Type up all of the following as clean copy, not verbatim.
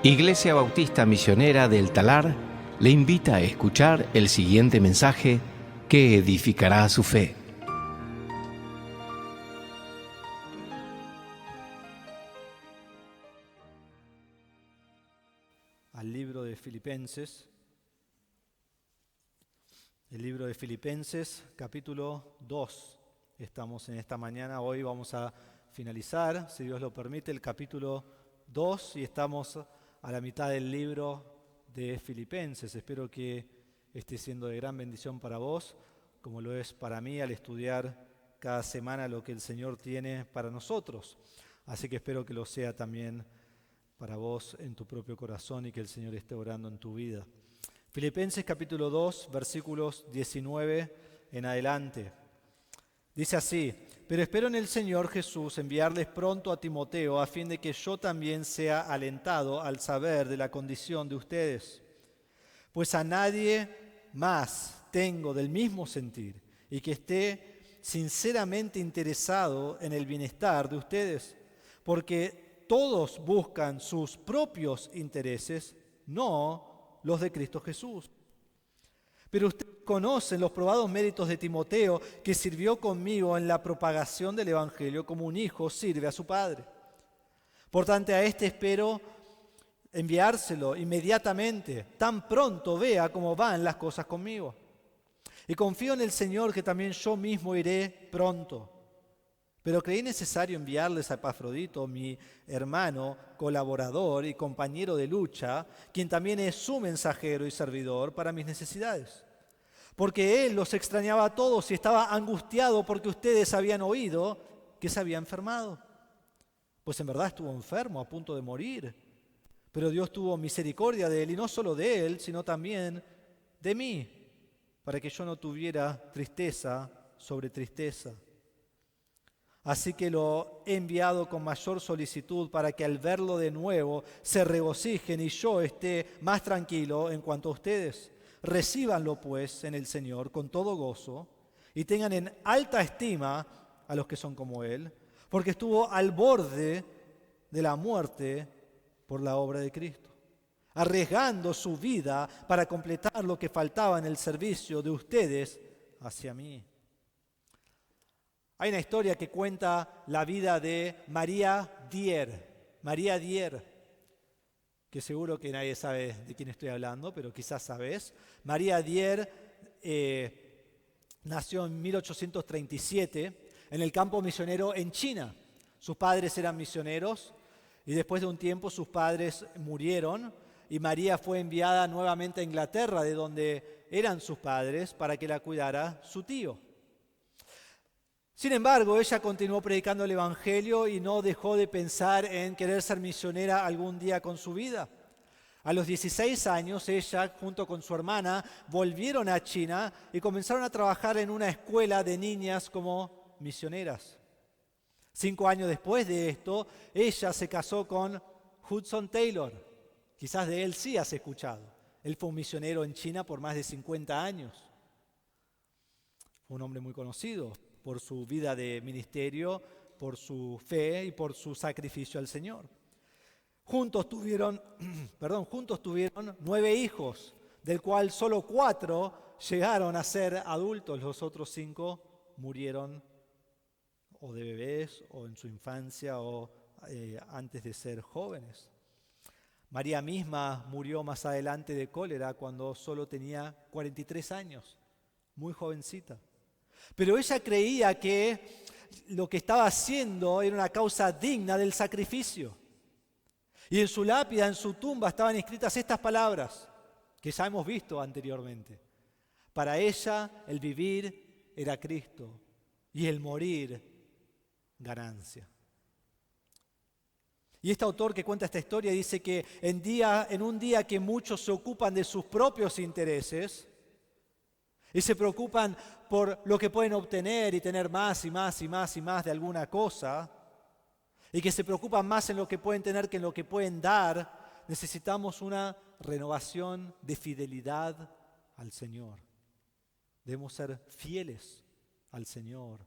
Iglesia Bautista Misionera del Talar le invita a escuchar el siguiente mensaje que edificará su fe. Al libro de Filipenses. El libro de Filipenses, capítulo 2. Estamos en esta mañana, hoy vamos a finalizar, si Dios lo permite, el capítulo 2 y estamos a la mitad del libro de Filipenses. Espero que esté siendo de gran bendición para vos, como lo es para mí al estudiar cada semana lo que el Señor tiene para nosotros. Así que espero que lo sea también para vos en tu propio corazón y que el Señor esté orando en tu vida. Filipenses capítulo 2, versículos 19 en adelante. Dice así: pero espero en el Señor Jesús enviarles pronto a Timoteo a fin de que yo también sea alentado al saber de la condición de ustedes. Pues a nadie más tengo del mismo sentir y que esté sinceramente interesado en el bienestar de ustedes, porque todos buscan sus propios intereses, no los de Cristo Jesús. Pero ustedes conocen los probados méritos de Timoteo, que sirvió conmigo en la propagación del Evangelio como un hijo sirve a su padre. Por tanto, a este espero enviárselo inmediatamente, tan pronto vea cómo van las cosas conmigo. Y confío en el Señor que también yo mismo iré pronto. Pero creí necesario enviarles a Epafrodito, mi hermano, colaborador y compañero de lucha, quien también es su mensajero y servidor para mis necesidades. Porque él los extrañaba a todos y estaba angustiado porque ustedes habían oído que se había enfermado. Pues en verdad estuvo enfermo, a punto de morir. Pero Dios tuvo misericordia de él, y no solo de él, sino también de mí, para que yo no tuviera tristeza sobre tristeza. Así que lo he enviado con mayor solicitud para que al verlo de nuevo se regocijen y yo esté más tranquilo en cuanto a ustedes. Recíbanlo pues en el Señor con todo gozo y tengan en alta estima a los que son como Él, porque estuvo al borde de la muerte por la obra de Cristo, arriesgando su vida para completar lo que faltaba en el servicio de ustedes hacia mí. Hay una historia que cuenta la vida de María Dier, que seguro que nadie sabe de quién estoy hablando, pero quizás sabes. María Dier nació en 1837 en el campo misionero en China. Sus padres eran misioneros y después de un tiempo sus padres murieron y María fue enviada nuevamente a Inglaterra, de donde eran sus padres, para que la cuidara su tío. Sin embargo, ella continuó predicando el Evangelio y no dejó de pensar en querer ser misionera algún día con su vida. A los 16 años, ella, junto con su hermana, volvieron a China y comenzaron a trabajar en una escuela de niñas como misioneras. 5 años después de esto, ella se casó con Hudson Taylor. Quizás de él sí has escuchado. Él fue un misionero en China por más de 50 años. Fue un hombre muy conocido por su vida de ministerio, por su fe y por su sacrificio al Señor. Juntos tuvieron 9 hijos, del cual solo 4 llegaron a ser adultos. Los otros 5 murieron o de bebés, o en su infancia, o antes de ser jóvenes. María misma murió más adelante de cólera cuando solo tenía 43 años, muy jovencita. Pero ella creía que lo que estaba haciendo era una causa digna del sacrificio. Y en su lápida, en su tumba, estaban escritas estas palabras que ya hemos visto anteriormente. Para ella, el vivir era Cristo y el morir, ganancia. Y este autor que cuenta esta historia dice que en un día que muchos se ocupan de sus propios intereses, y se preocupan por lo que pueden obtener y tener más y más y más y más de alguna cosa, y que se preocupan más en lo que pueden tener que en lo que pueden dar, necesitamos una renovación de fidelidad al Señor. Debemos ser fieles al Señor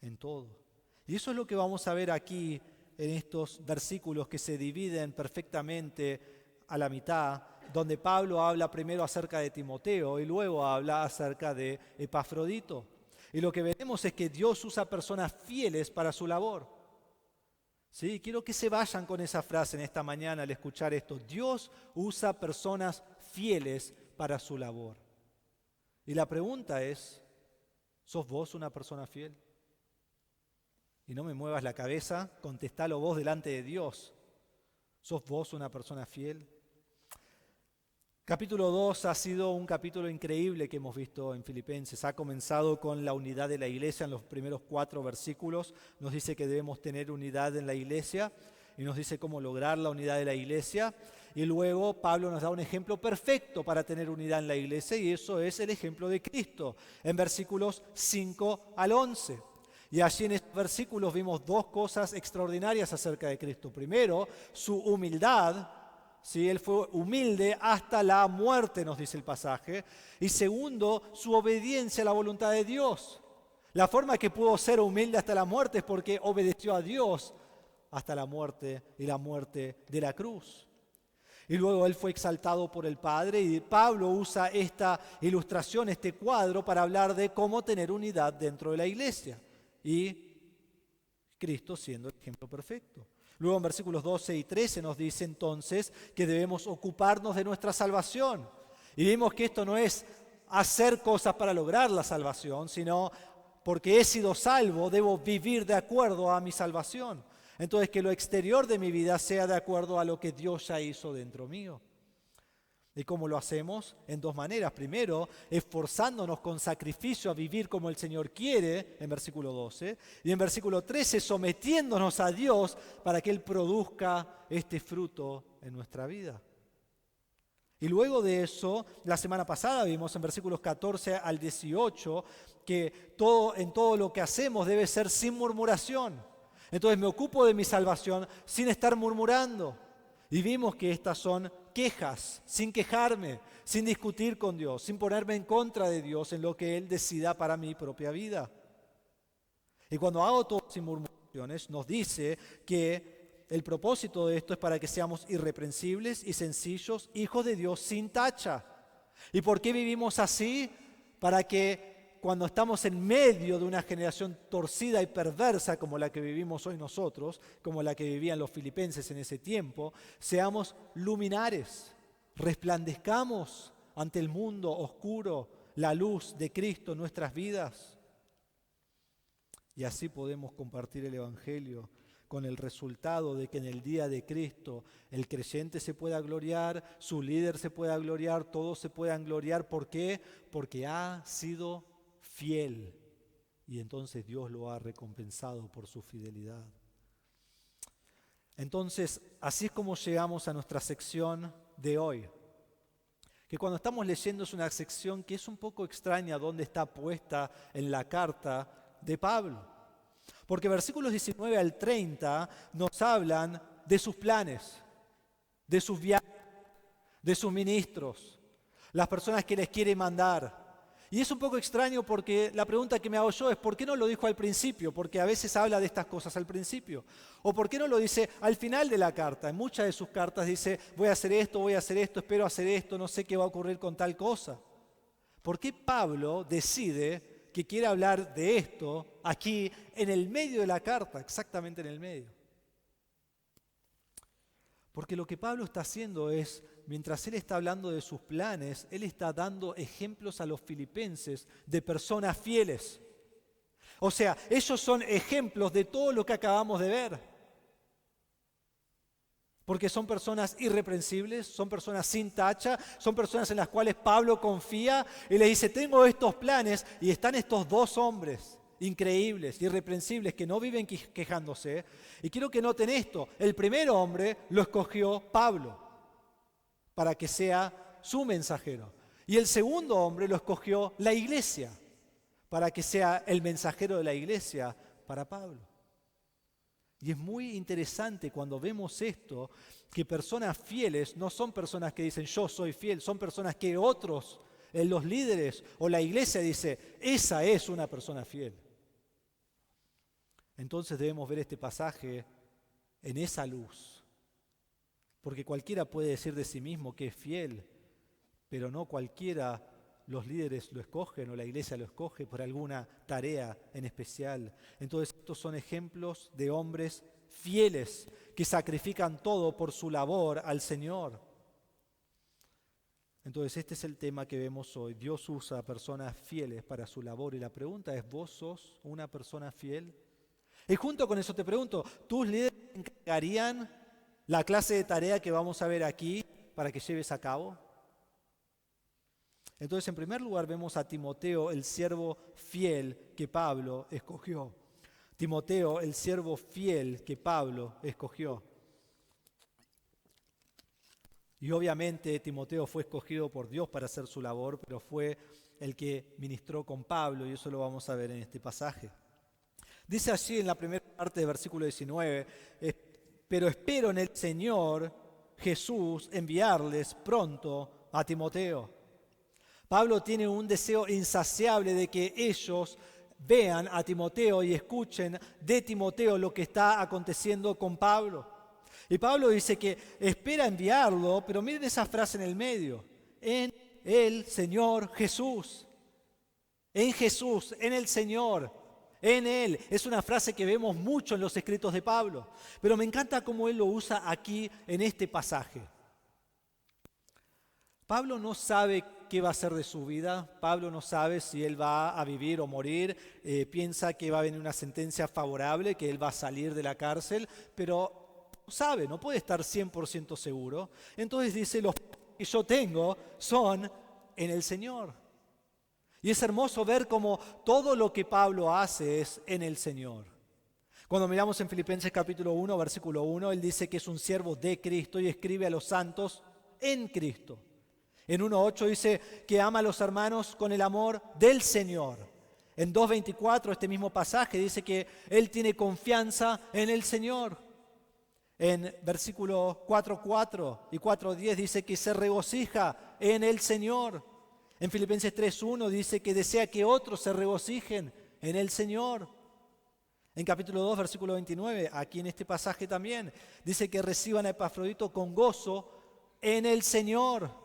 en todo. Y eso es lo que vamos a ver aquí en estos versículos que se dividen perfectamente a la mitad, donde Pablo habla primero acerca de Timoteo y luego habla acerca de Epafrodito. Y lo que veremos es que Dios usa personas fieles para su labor. ¿Sí? Quiero que se vayan con esa frase en esta mañana al escuchar esto. Dios usa personas fieles para su labor. Y la pregunta es, ¿sos vos una persona fiel? Y no me muevas la cabeza, contestalo vos delante de Dios. ¿Sos vos una persona fiel? Capítulo 2 ha sido un capítulo increíble que hemos visto en Filipenses. Ha comenzado con la unidad de la iglesia en los primeros 4 versículos. Nos dice que debemos tener unidad en la iglesia y nos dice cómo lograr la unidad de la iglesia. Y luego Pablo nos da un ejemplo perfecto para tener unidad en la iglesia y eso es el ejemplo de Cristo en versículos 5 al 11. Y allí en estos versículos vimos 2 cosas extraordinarias acerca de Cristo. Primero, su humildad. Sí, él fue humilde hasta la muerte, nos dice el pasaje. Y segundo, su obediencia a la voluntad de Dios. La forma que pudo ser humilde hasta la muerte es porque obedeció a Dios hasta la muerte y la muerte de la cruz. Y luego él fue exaltado por el Padre y Pablo usa esta ilustración, este cuadro, para hablar de cómo tener unidad dentro de la iglesia. Y Cristo siendo el ejemplo perfecto. Luego en versículos 12 y 13 nos dice entonces que debemos ocuparnos de nuestra salvación. Y vimos que esto no es hacer cosas para lograr la salvación, sino porque he sido salvo, debo vivir de acuerdo a mi salvación. Entonces que lo exterior de mi vida sea de acuerdo a lo que Dios ya hizo dentro mío. ¿Y cómo lo hacemos? En 2 maneras. Primero, esforzándonos con sacrificio a vivir como el Señor quiere, en versículo 12. Y en versículo 13, sometiéndonos a Dios para que Él produzca este fruto en nuestra vida. Y luego de eso, la semana pasada vimos en versículos 14 al 18 que en todo lo que hacemos debe ser sin murmuración. Entonces me ocupo de mi salvación sin estar murmurando. Y vimos que estas son quejas, sin quejarme, sin discutir con Dios, sin ponerme en contra de Dios en lo que Él decida para mi propia vida. Y cuando hago todo sin murmuraciones, nos dice que el propósito de esto es para que seamos irreprensibles y sencillos, hijos de Dios sin tacha. ¿Y por qué vivimos así? Para que cuando estamos en medio de una generación torcida y perversa como la que vivimos hoy nosotros, como la que vivían los filipenses en ese tiempo, seamos luminares, resplandezcamos ante el mundo oscuro la luz de Cristo en nuestras vidas. Y así podemos compartir el Evangelio con el resultado de que en el día de Cristo el creyente se pueda gloriar, su líder se pueda gloriar, todos se puedan gloriar. ¿Por qué? Porque ha sido fiel y entonces Dios lo ha recompensado por su fidelidad. Entonces, así es como llegamos a nuestra sección de hoy, que cuando estamos leyendo es una sección que es un poco extraña donde está puesta en la carta de Pablo, porque versículos 19 al 30 nos hablan de sus planes, de sus viajes, de sus ministros, las personas que les quiere mandar. Y es un poco extraño porque la pregunta que me hago yo es ¿por qué no lo dijo al principio? Porque a veces habla de estas cosas al principio. ¿O por qué no lo dice al final de la carta? En muchas de sus cartas dice voy a hacer esto, espero hacer esto, no sé qué va a ocurrir con tal cosa. ¿Por qué Pablo decide que quiere hablar de esto aquí en el medio de la carta, exactamente en el medio? Porque lo que Pablo está haciendo es, mientras él está hablando de sus planes, él está dando ejemplos a los filipenses de personas fieles. O sea, ellos son ejemplos de todo lo que acabamos de ver. Porque son personas irreprensibles, son personas sin tacha, son personas en las cuales Pablo confía y le dice, tengo estos planes y están estos 2 hombres increíbles, irreprensibles, que no viven quejándose. Y quiero que noten esto, el primer hombre lo escogió Pablo para que sea su mensajero. Y el segundo hombre lo escogió la iglesia para que sea el mensajero de la iglesia para Pablo. Y es muy interesante cuando vemos esto, que personas fieles no son personas que dicen yo soy fiel, son personas que otros, los líderes o la iglesia dice, esa es una persona fiel. Entonces debemos ver este pasaje en esa luz. Porque cualquiera puede decir de sí mismo que es fiel, pero no cualquiera los líderes lo escogen o la iglesia lo escoge por alguna tarea en especial. Entonces estos son ejemplos de hombres fieles que sacrifican todo por su labor al Señor. Entonces este es el tema que vemos hoy. Dios usa a personas fieles para su labor y la pregunta es, ¿vos sos una persona fiel? Y junto con eso te pregunto, ¿tus líderes te encargarían la clase de tarea que vamos a ver aquí para que lleves a cabo? Entonces, en primer lugar, vemos a Timoteo, el siervo fiel que Pablo escogió. Timoteo, el siervo fiel que Pablo escogió. Y obviamente Timoteo fue escogido por Dios para hacer su labor, pero fue el que ministró con Pablo, y eso lo vamos a ver en este pasaje. Dice allí en la primera parte del versículo 19, pero espero en el Señor Jesús enviarles pronto a Timoteo. Pablo tiene un deseo insaciable de que ellos vean a Timoteo y escuchen de Timoteo lo que está aconteciendo con Pablo. Y Pablo dice que espera enviarlo, pero miren esa frase en el medio, en el Señor Jesús. En Jesús, en el Señor, en Él. Es una frase que vemos mucho en los escritos de Pablo, pero me encanta cómo Él lo usa aquí en este pasaje. Pablo no sabe qué va a hacer de su vida, Pablo no sabe si él va a vivir o morir, piensa que va a venir una sentencia favorable, que él va a salir de la cárcel, pero no sabe, no puede estar 100% seguro. Entonces dice, los que yo tengo son en el Señor. Y es hermoso ver cómo todo lo que Pablo hace es en el Señor. Cuando miramos en Filipenses capítulo 1, versículo 1, él dice que es un siervo de Cristo y escribe a los santos en Cristo. En 1.8 dice que ama a los hermanos con el amor del Señor. En 2.24, este mismo pasaje, dice que él tiene confianza en el Señor. En versículos 4.4 y 4.10 dice que se regocija en el Señor. En Filipenses 3.1 dice que desea que otros se regocijen en el Señor. En capítulo 2, versículo 29, aquí en este pasaje también, dice que reciban a Epafrodito con gozo en el Señor.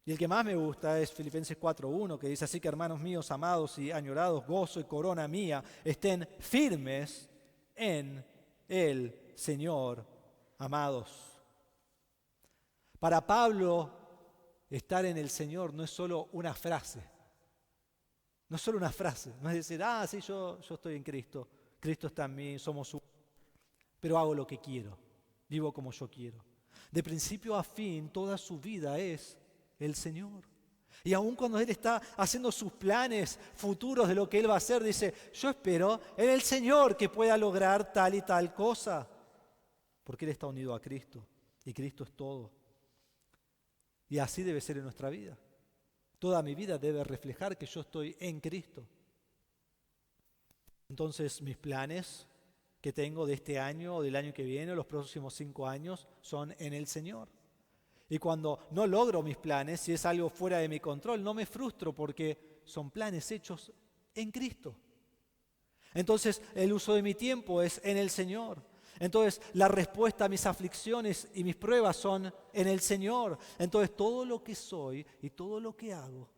Y el que más me gusta es Filipenses 4.1, que dice así que hermanos míos, amados y añorados, gozo y corona mía, estén firmes en el Señor, amados. Para Pablo, estar en el Señor no es solo una frase. No es solo una frase. No es decir, sí, yo estoy en Cristo. Cristo está en mí, somos uno. Pero hago lo que quiero. Vivo como yo quiero. De principio a fin, toda su vida es el Señor. Y aun cuando Él está haciendo sus planes futuros de lo que Él va a hacer, dice, yo espero en el Señor que pueda lograr tal y tal cosa. Porque Él está unido a Cristo. Y Cristo es todo. Y así debe ser en nuestra vida. Toda mi vida debe reflejar que yo estoy en Cristo. Entonces mis planes que tengo de este año o del año que viene, los próximos 5 años, son en el Señor. Y cuando no logro mis planes, si es algo fuera de mi control, no me frustro porque son planes hechos en Cristo. Entonces el uso de mi tiempo es en el Señor. Entonces la respuesta a mis aflicciones y mis pruebas son en el Señor. Entonces todo lo que soy y todo lo que hago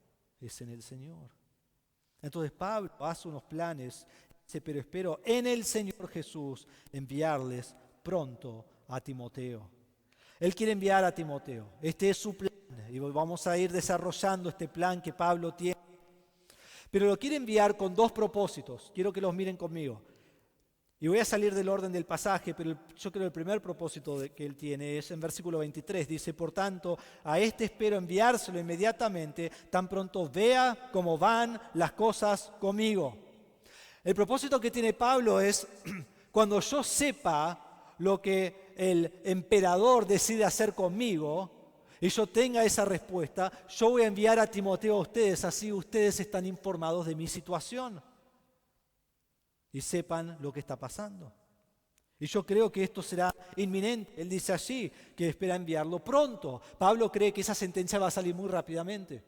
es en el Señor. Entonces Pablo hace unos planes, dice, pero espero en el Señor Jesús enviarles pronto a Timoteo. Él quiere enviar a Timoteo. Este es su plan y vamos a ir desarrollando este plan que Pablo tiene. Pero lo quiere enviar con 2 propósitos. Quiero que los miren conmigo. Y voy a salir del orden del pasaje, pero yo creo que el primer propósito que él tiene es en versículo 23. Dice, por tanto, a este espero enviárselo inmediatamente, tan pronto vea cómo van las cosas conmigo. El propósito que tiene Pablo es, cuando yo sepa lo que el emperador decide hacer conmigo y yo tenga esa respuesta, yo voy a enviar a Timoteo a ustedes, así ustedes están informados de mi situación y sepan lo que está pasando. Y yo creo que esto será inminente. Él dice allí que espera enviarlo pronto. Pablo cree que esa sentencia va a salir muy rápidamente,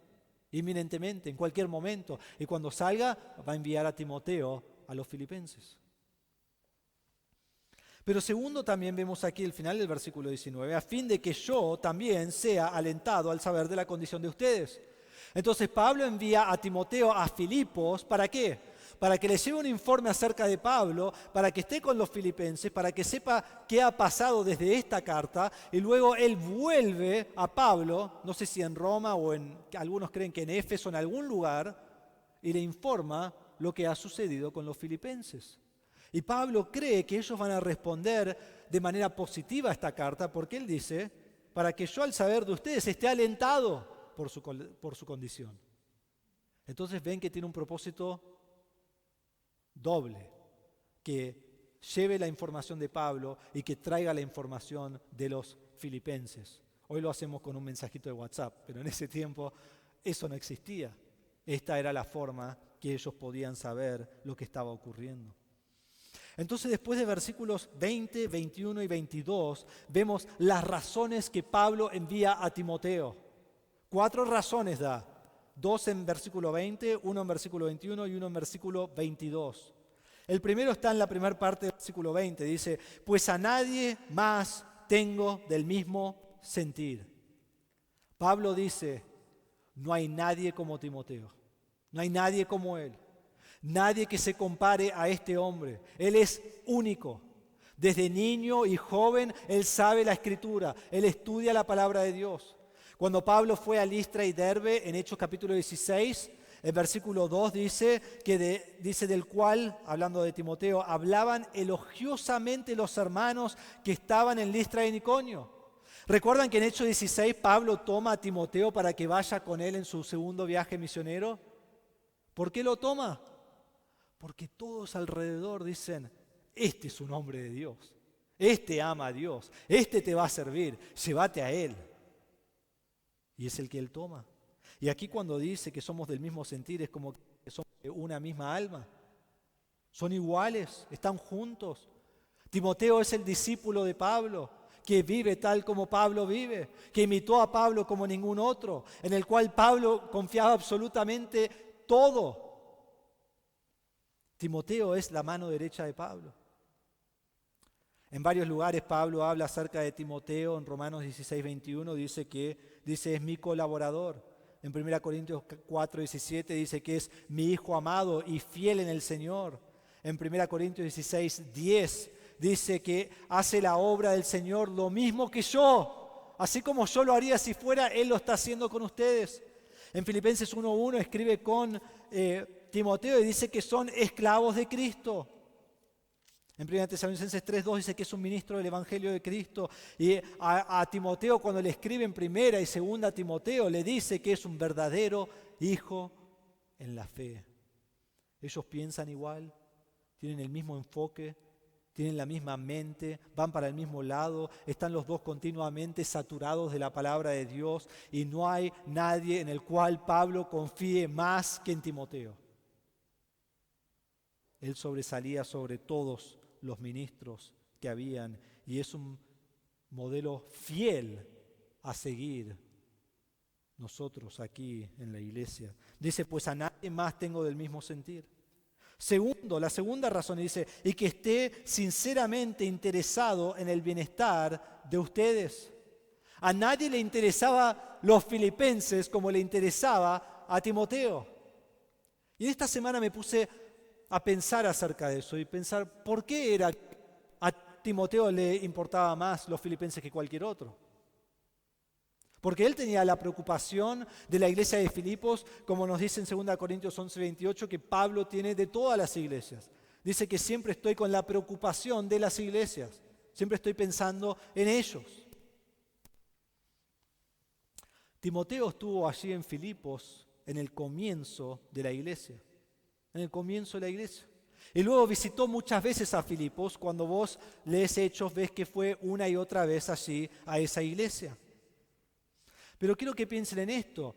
inminentemente, en cualquier momento. Y cuando salga, va a enviar a Timoteo a los filipenses. Pero segundo, también vemos aquí el final del versículo 19, a fin de que yo también sea alentado al saber de la condición de ustedes. Entonces Pablo envía a Timoteo a Filipos, ¿para qué? Para que le lleve un informe acerca de Pablo, para que esté con los filipenses, para que sepa qué ha pasado desde esta carta, y luego él vuelve a Pablo, no sé si en Roma o algunos creen que en Éfeso, en algún lugar, y le informa lo que ha sucedido con los filipenses. Y Pablo cree que ellos van a responder de manera positiva a esta carta, porque él dice, para que yo al saber de ustedes esté alentado por su condición. Entonces ven que tiene un propósito doble, que lleve la información de Pablo y que traiga la información de los filipenses. Hoy lo hacemos con un mensajito de WhatsApp, pero en ese tiempo eso no existía. Esta era la forma que ellos podían saber lo que estaba ocurriendo. Entonces, después de versículos 20, 21 y 22, vemos las razones que Pablo envía a Timoteo. 4 razones da. 2 en versículo 20, 1 en versículo 21 y 1 en versículo 22. El primero está en la primera parte del versículo 20. Dice, pues a nadie más tengo del mismo sentir. Pablo dice, no hay nadie como Timoteo. No hay nadie como él. Nadie que se compare a este hombre. Él es único. Desde niño y joven, él sabe la Escritura. Él estudia la palabra de Dios. Cuando Pablo fue a Listra y Derbe, en Hechos capítulo 16, el versículo 2 dice, dice del cual, hablando de Timoteo, hablaban elogiosamente los hermanos que estaban en Listra y Iconio. ¿Recuerdan que en Hechos 16 Pablo toma a Timoteo para que vaya con él en su segundo viaje misionero? ¿Por qué lo toma? Porque todos alrededor dicen, este es un hombre de Dios, este ama a Dios, este te va a servir, llévate a él. Y es el que él toma. Y aquí cuando dice que somos del mismo sentir, es como que somos de una misma alma. Son iguales, están juntos. Timoteo es el discípulo de Pablo, que vive tal como Pablo vive, que imitó a Pablo como ningún otro, en el cual Pablo confiaba absolutamente todo. Timoteo es la mano derecha de Pablo. En varios lugares Pablo habla acerca de Timoteo. En Romanos 16, 21 dice es mi colaborador. En 1 Corintios 4, 17 dice que es mi hijo amado y fiel en el Señor. En 1 Corintios 16, 10 dice que hace la obra del Señor lo mismo que yo. Así como yo lo haría si fuera, Él lo está haciendo con ustedes. En Filipenses 1:1 escribe con Timoteo y dice que son esclavos de Cristo. En 1 Tesalonicenses 3:2 dice que es un ministro del Evangelio de Cristo. Y a Timoteo, cuando le escribe en 1 y 2 Timoteo, le dice que es un verdadero hijo en la fe. Ellos piensan igual, tienen el mismo enfoque, tienen la misma mente, van para el mismo lado, están los dos continuamente saturados de la palabra de Dios y no hay nadie en el cual Pablo confíe más que en Timoteo. Él sobresalía sobre todos los ministros que habían y es un modelo fiel a seguir nosotros aquí en la iglesia. Dice, pues a nadie más tengo del mismo sentir. Segundo, la segunda razón dice, y que esté sinceramente interesado en el bienestar de ustedes. A nadie le interesaba los filipenses como le interesaba a Timoteo. Y esta semana me puse a pensar acerca de eso y pensar por qué a Timoteo le importaba más los filipenses que cualquier otro. Porque él tenía la preocupación de la iglesia de Filipos, como nos dice en 2 Corintios 11:28, que Pablo tiene de todas las iglesias. Dice que siempre estoy con la preocupación de las iglesias, siempre estoy pensando en ellos. Timoteo estuvo allí en Filipos en el comienzo de la iglesia. En el comienzo de la iglesia. Y luego visitó muchas veces a Filipos. Cuando vos lees Hechos, ves que fue una y otra vez allí a esa iglesia. Pero quiero que piensen en esto.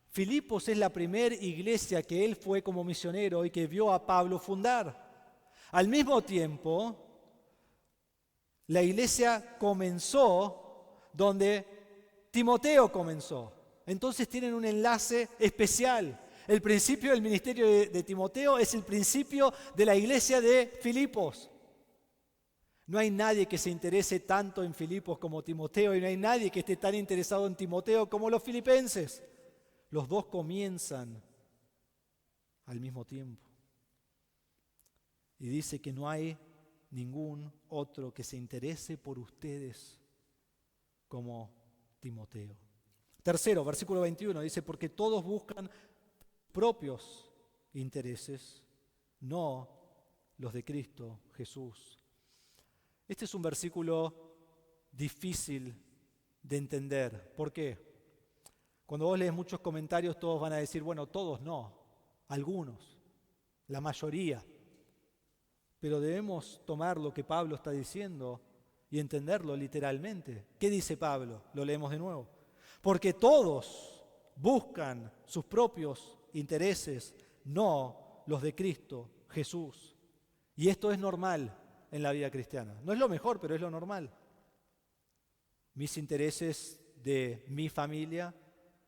Filipos es la primera iglesia que él fue como misionero y que vio a Pablo fundar. Al mismo tiempo, la iglesia comenzó donde Timoteo comenzó. Entonces tienen un enlace especial. El principio del ministerio de Timoteo es el principio de la iglesia de Filipos. No hay nadie que se interese tanto en Filipos como Timoteo, y no hay nadie que esté tan interesado en Timoteo como los filipenses. Los dos comienzan al mismo tiempo. Y dice que no hay ningún otro que se interese por ustedes como Timoteo. Tercero, versículo 21, dice, porque todos buscan propios intereses, no los de Cristo Jesús. Este es un versículo difícil de entender. ¿Por qué? Cuando vos lees muchos comentarios, todos van a decir, bueno, todos no, algunos, la mayoría. Pero debemos tomar lo que Pablo está diciendo y entenderlo literalmente. ¿Qué dice Pablo? Lo leemos de nuevo. Porque todos buscan sus propios intereses, no los de Cristo Jesús. Y esto es normal en la vida cristiana. No es lo mejor, pero es lo normal. Mis intereses de mi familia,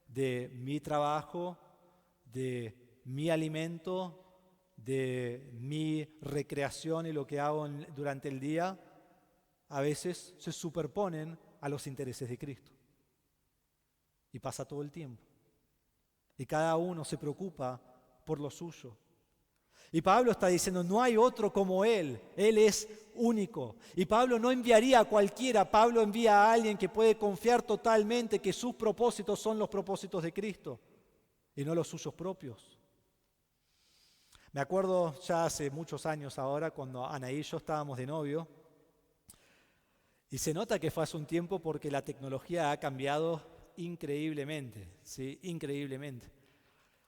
de mi trabajo, de mi alimento, de mi recreación y lo que hago durante el día, a veces se superponen a los intereses de Cristo. Y pasa todo el tiempo. Y cada uno se preocupa por lo suyo. Y Pablo está diciendo, no hay otro como Él es único. Y Pablo no enviaría a cualquiera, Pablo envía a alguien que puede confiar totalmente que sus propósitos son los propósitos de Cristo y no los suyos propios. Me acuerdo ya hace muchos años ahora, cuando Anaí y yo estábamos de novio, y se nota que fue hace un tiempo porque la tecnología ha cambiado increíblemente, ¿sí? Increíblemente.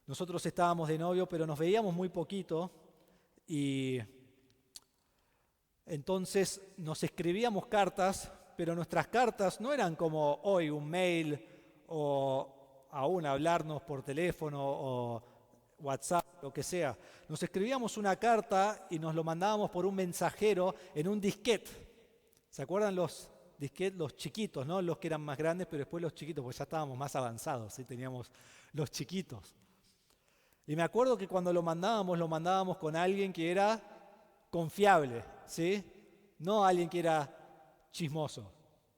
Nosotros estábamos de novio, pero nos veíamos muy poquito y entonces nos escribíamos cartas, pero nuestras cartas no eran como hoy un mail o aún hablarnos por teléfono o WhatsApp, lo que sea. Nos escribíamos una carta y nos lo mandábamos por un mensajero en un disquete. ¿Se acuerdan los disquetes, los chiquitos, ¿no? Los que eran más grandes, pero después los chiquitos, porque ya estábamos más avanzados, ¿sí? Teníamos los chiquitos. Y me acuerdo que cuando lo mandábamos con alguien que era confiable, ¿sí? No alguien que era chismoso,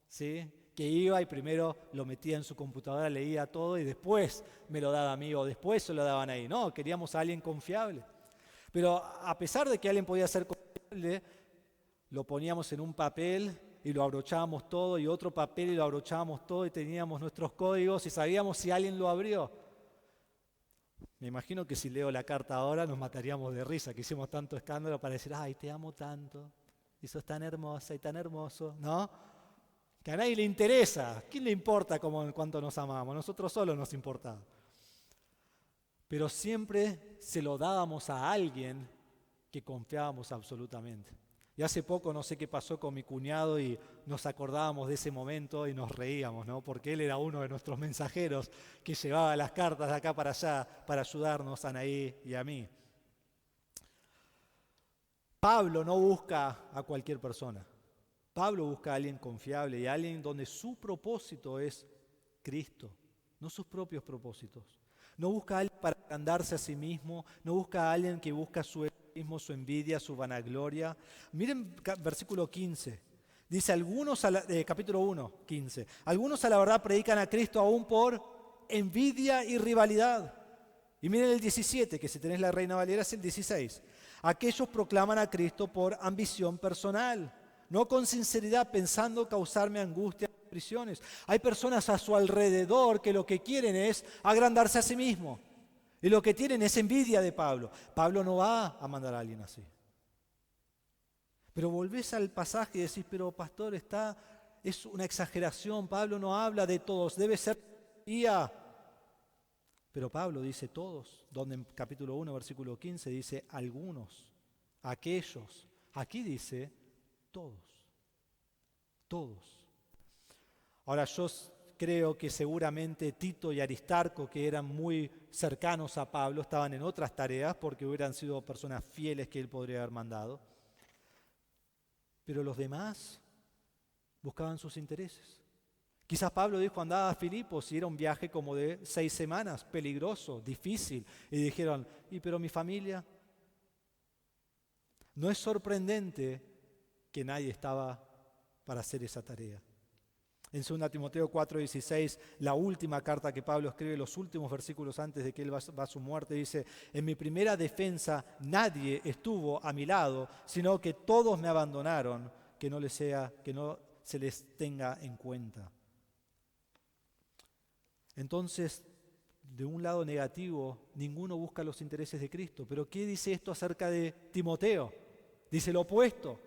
¿sí? Que iba y primero lo metía en su computadora, leía todo y después me lo daba a mí o después se lo daban ahí. No, queríamos a alguien confiable. Pero a pesar de que alguien podía ser confiable, lo poníamos en un papel y lo abrochábamos todo y otro papel y lo abrochábamos todo y teníamos nuestros códigos y sabíamos si alguien lo abrió. Me imagino que si leo la carta ahora nos mataríamos de risa, que hicimos tanto escándalo para decir, ay, te amo tanto, y sos tan hermosa y tan hermoso, ¿no? Que a nadie le interesa. ¿Quién le importa cuánto nos amamos? Nosotros solos nos importaba. Pero siempre se lo dábamos a alguien que confiábamos absolutamente. Y hace poco no sé qué pasó con mi cuñado y nos acordábamos de ese momento y nos reíamos, ¿no? Porque él era uno de nuestros mensajeros que llevaba las cartas de acá para allá para ayudarnos a Anaí y a mí. Pablo no busca a cualquier persona. Pablo busca a alguien confiable y a alguien donde su propósito es Cristo, no sus propios propósitos. No busca a alguien para agrandarse a sí mismo, no busca a alguien que busca su egoísmo, su envidia, su vanagloria. Miren versículo 15. Dice, capítulo 1, 15. Algunos a la verdad predican a Cristo aún por envidia y rivalidad. Y miren el 17, que si tenés la Reina Valera es el 16. Aquellos proclaman a Cristo por ambición personal, no con sinceridad, pensando causarme angustia y prisiones. Hay personas a su alrededor que lo que quieren es agrandarse a sí mismo. Y lo que tienen es envidia de Pablo. Pablo no va a mandar a alguien así. Pero volvés al pasaje y decís, pero pastor, es una exageración. Pablo no habla de todos, debe ser guía. Pero Pablo dice todos, donde en capítulo 1, versículo 15 dice algunos, aquellos. Aquí dice todos, todos. Ahora yo creo que seguramente Tito y Aristarco, que eran muy cercanos a Pablo, estaban en otras tareas porque hubieran sido personas fieles que él podría haber mandado. Pero los demás buscaban sus intereses. Quizás Pablo dijo, andaba a Filipos y era un viaje como de 6 semanas, peligroso, difícil. Y dijeron, pero mi familia. No es sorprendente que nadie estaba para hacer esa tarea. En 2 Timoteo 4:16, la última carta que Pablo escribe, los últimos versículos antes de que él va a su muerte, dice: en mi primera defensa nadie estuvo a mi lado, sino que todos me abandonaron, que no se les tenga en cuenta. Entonces, de un lado negativo, ninguno busca los intereses de Cristo. Pero ¿qué dice esto acerca de Timoteo? Dice lo opuesto.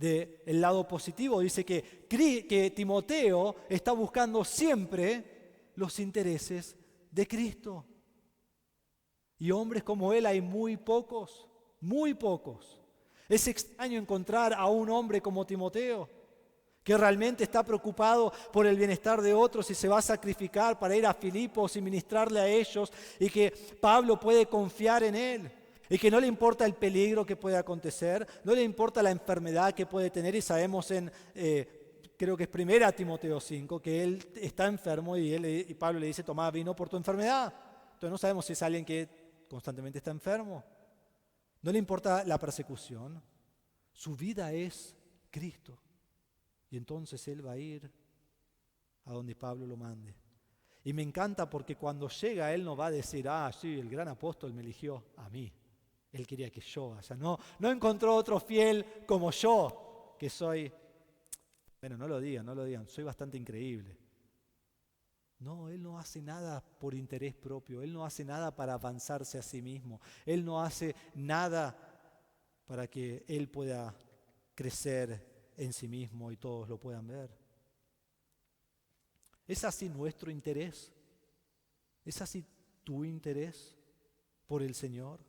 Del lado positivo, dice que Timoteo está buscando siempre los intereses de Cristo. Y hombres como él hay muy pocos, muy pocos. Es extraño encontrar a un hombre como Timoteo, que realmente está preocupado por el bienestar de otros y se va a sacrificar para ir a Filipos y ministrarle a ellos, y que Pablo puede confiar en él. Y que no le importa el peligro que puede acontecer, no le importa la enfermedad que puede tener. Y sabemos creo que es 1 Timoteo 5, que él está enfermo y Pablo le dice: toma vino por tu enfermedad. Entonces no sabemos si es alguien que constantemente está enfermo. No le importa la persecución. Su vida es Cristo. Y entonces él va a ir a donde Pablo lo mande. Y me encanta porque cuando llega él no va a decir: sí, el gran apóstol me eligió a mí. Él quería que yo vaya. No encontró otro fiel como yo, que soy, bueno, no lo digan, soy bastante increíble. No, él no hace nada por interés propio, él no hace nada para avanzarse a sí mismo, él no hace nada para que él pueda crecer en sí mismo y todos lo puedan ver. ¿Es así nuestro interés? ¿Es así tu interés por el Señor?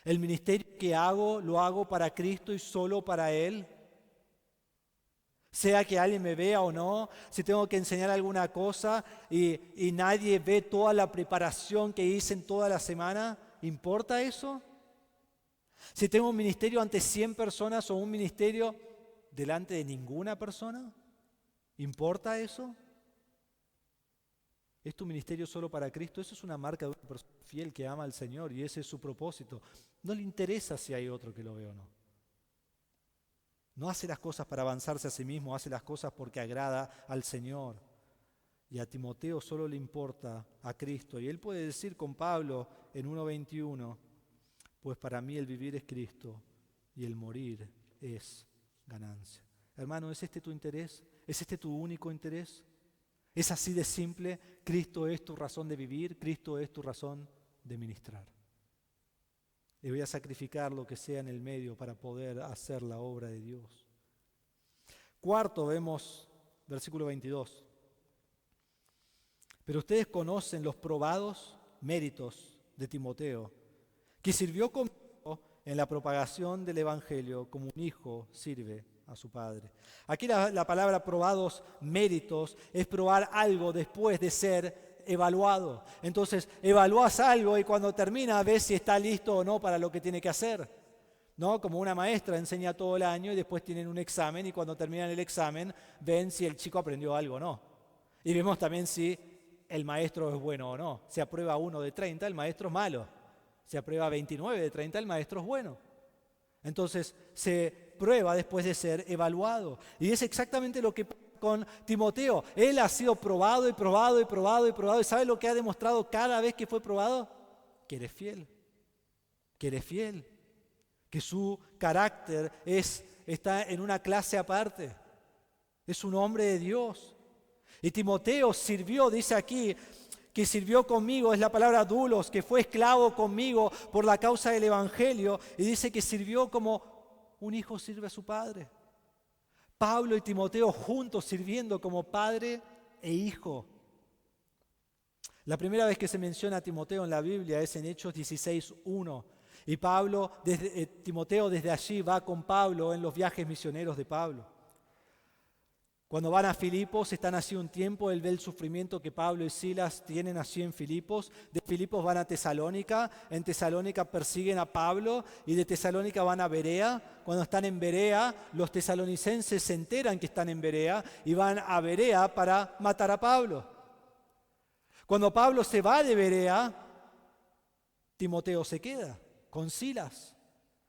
El ministerio que hago, lo hago para Cristo y solo para Él. Sea que alguien me vea o no, si tengo que enseñar alguna cosa y nadie ve toda la preparación que hice en toda la semana, ¿importa eso? Si tengo un ministerio ante 100 personas o un ministerio delante de ninguna persona, ¿importa eso? ¿Es tu ministerio solo para Cristo? Eso es una marca de una persona fiel que ama al Señor y ese es su propósito. No le interesa si hay otro que lo ve o no. No hace las cosas para avanzarse a sí mismo, hace las cosas porque agrada al Señor. Y a Timoteo solo le importa a Cristo. Y él puede decir con Pablo en 1:21, pues para mí el vivir es Cristo y el morir es ganancia. Hermano, ¿es este tu interés? ¿Es este tu único interés? ¿Es así de simple? Cristo es tu razón de vivir, Cristo es tu razón de ministrar. Y voy a sacrificar lo que sea en el medio para poder hacer la obra de Dios. Cuarto, vemos versículo 22. Pero ustedes conocen los probados méritos de Timoteo, que sirvió conmigo en la propagación del Evangelio como un hijo sirve a su padre. Aquí la palabra probados méritos es probar algo después de ser evaluado. Entonces evalúas algo y cuando termina ves si está listo o no para lo que tiene que hacer, ¿no? Como una maestra enseña todo el año y después tienen un examen y cuando terminan el examen ven si el chico aprendió algo o no. Y vemos también si el maestro es bueno o no. Si aprueba 1 de 30, el maestro es malo. Si aprueba 29 de 30, el maestro es bueno. Entonces se prueba después de ser evaluado. Y es exactamente lo que pasa con Timoteo. Él ha sido probado y probado y probado y probado. ¿Y sabe lo que ha demostrado cada vez que fue probado? Que eres fiel. Que eres fiel. Que su carácter está en una clase aparte. Es un hombre de Dios. Y Timoteo sirvió, dice aquí, que sirvió conmigo, es la palabra doulos, que fue esclavo conmigo por la causa del Evangelio, y dice que sirvió como un hijo sirve a su padre. Pablo y Timoteo juntos sirviendo como padre e hijo. La primera vez que se menciona a Timoteo en la Biblia es en Hechos 16:1. Y Timoteo desde allí va con Pablo en los viajes misioneros de Pablo. Cuando van a Filipos, están así un tiempo, él ve el sufrimiento que Pablo y Silas tienen así en Filipos. De Filipos van a Tesalónica, en Tesalónica persiguen a Pablo y de Tesalónica van a Berea. Cuando están en Berea, los tesalonicenses se enteran que están en Berea y van a Berea para matar a Pablo. Cuando Pablo se va de Berea, Timoteo se queda con Silas.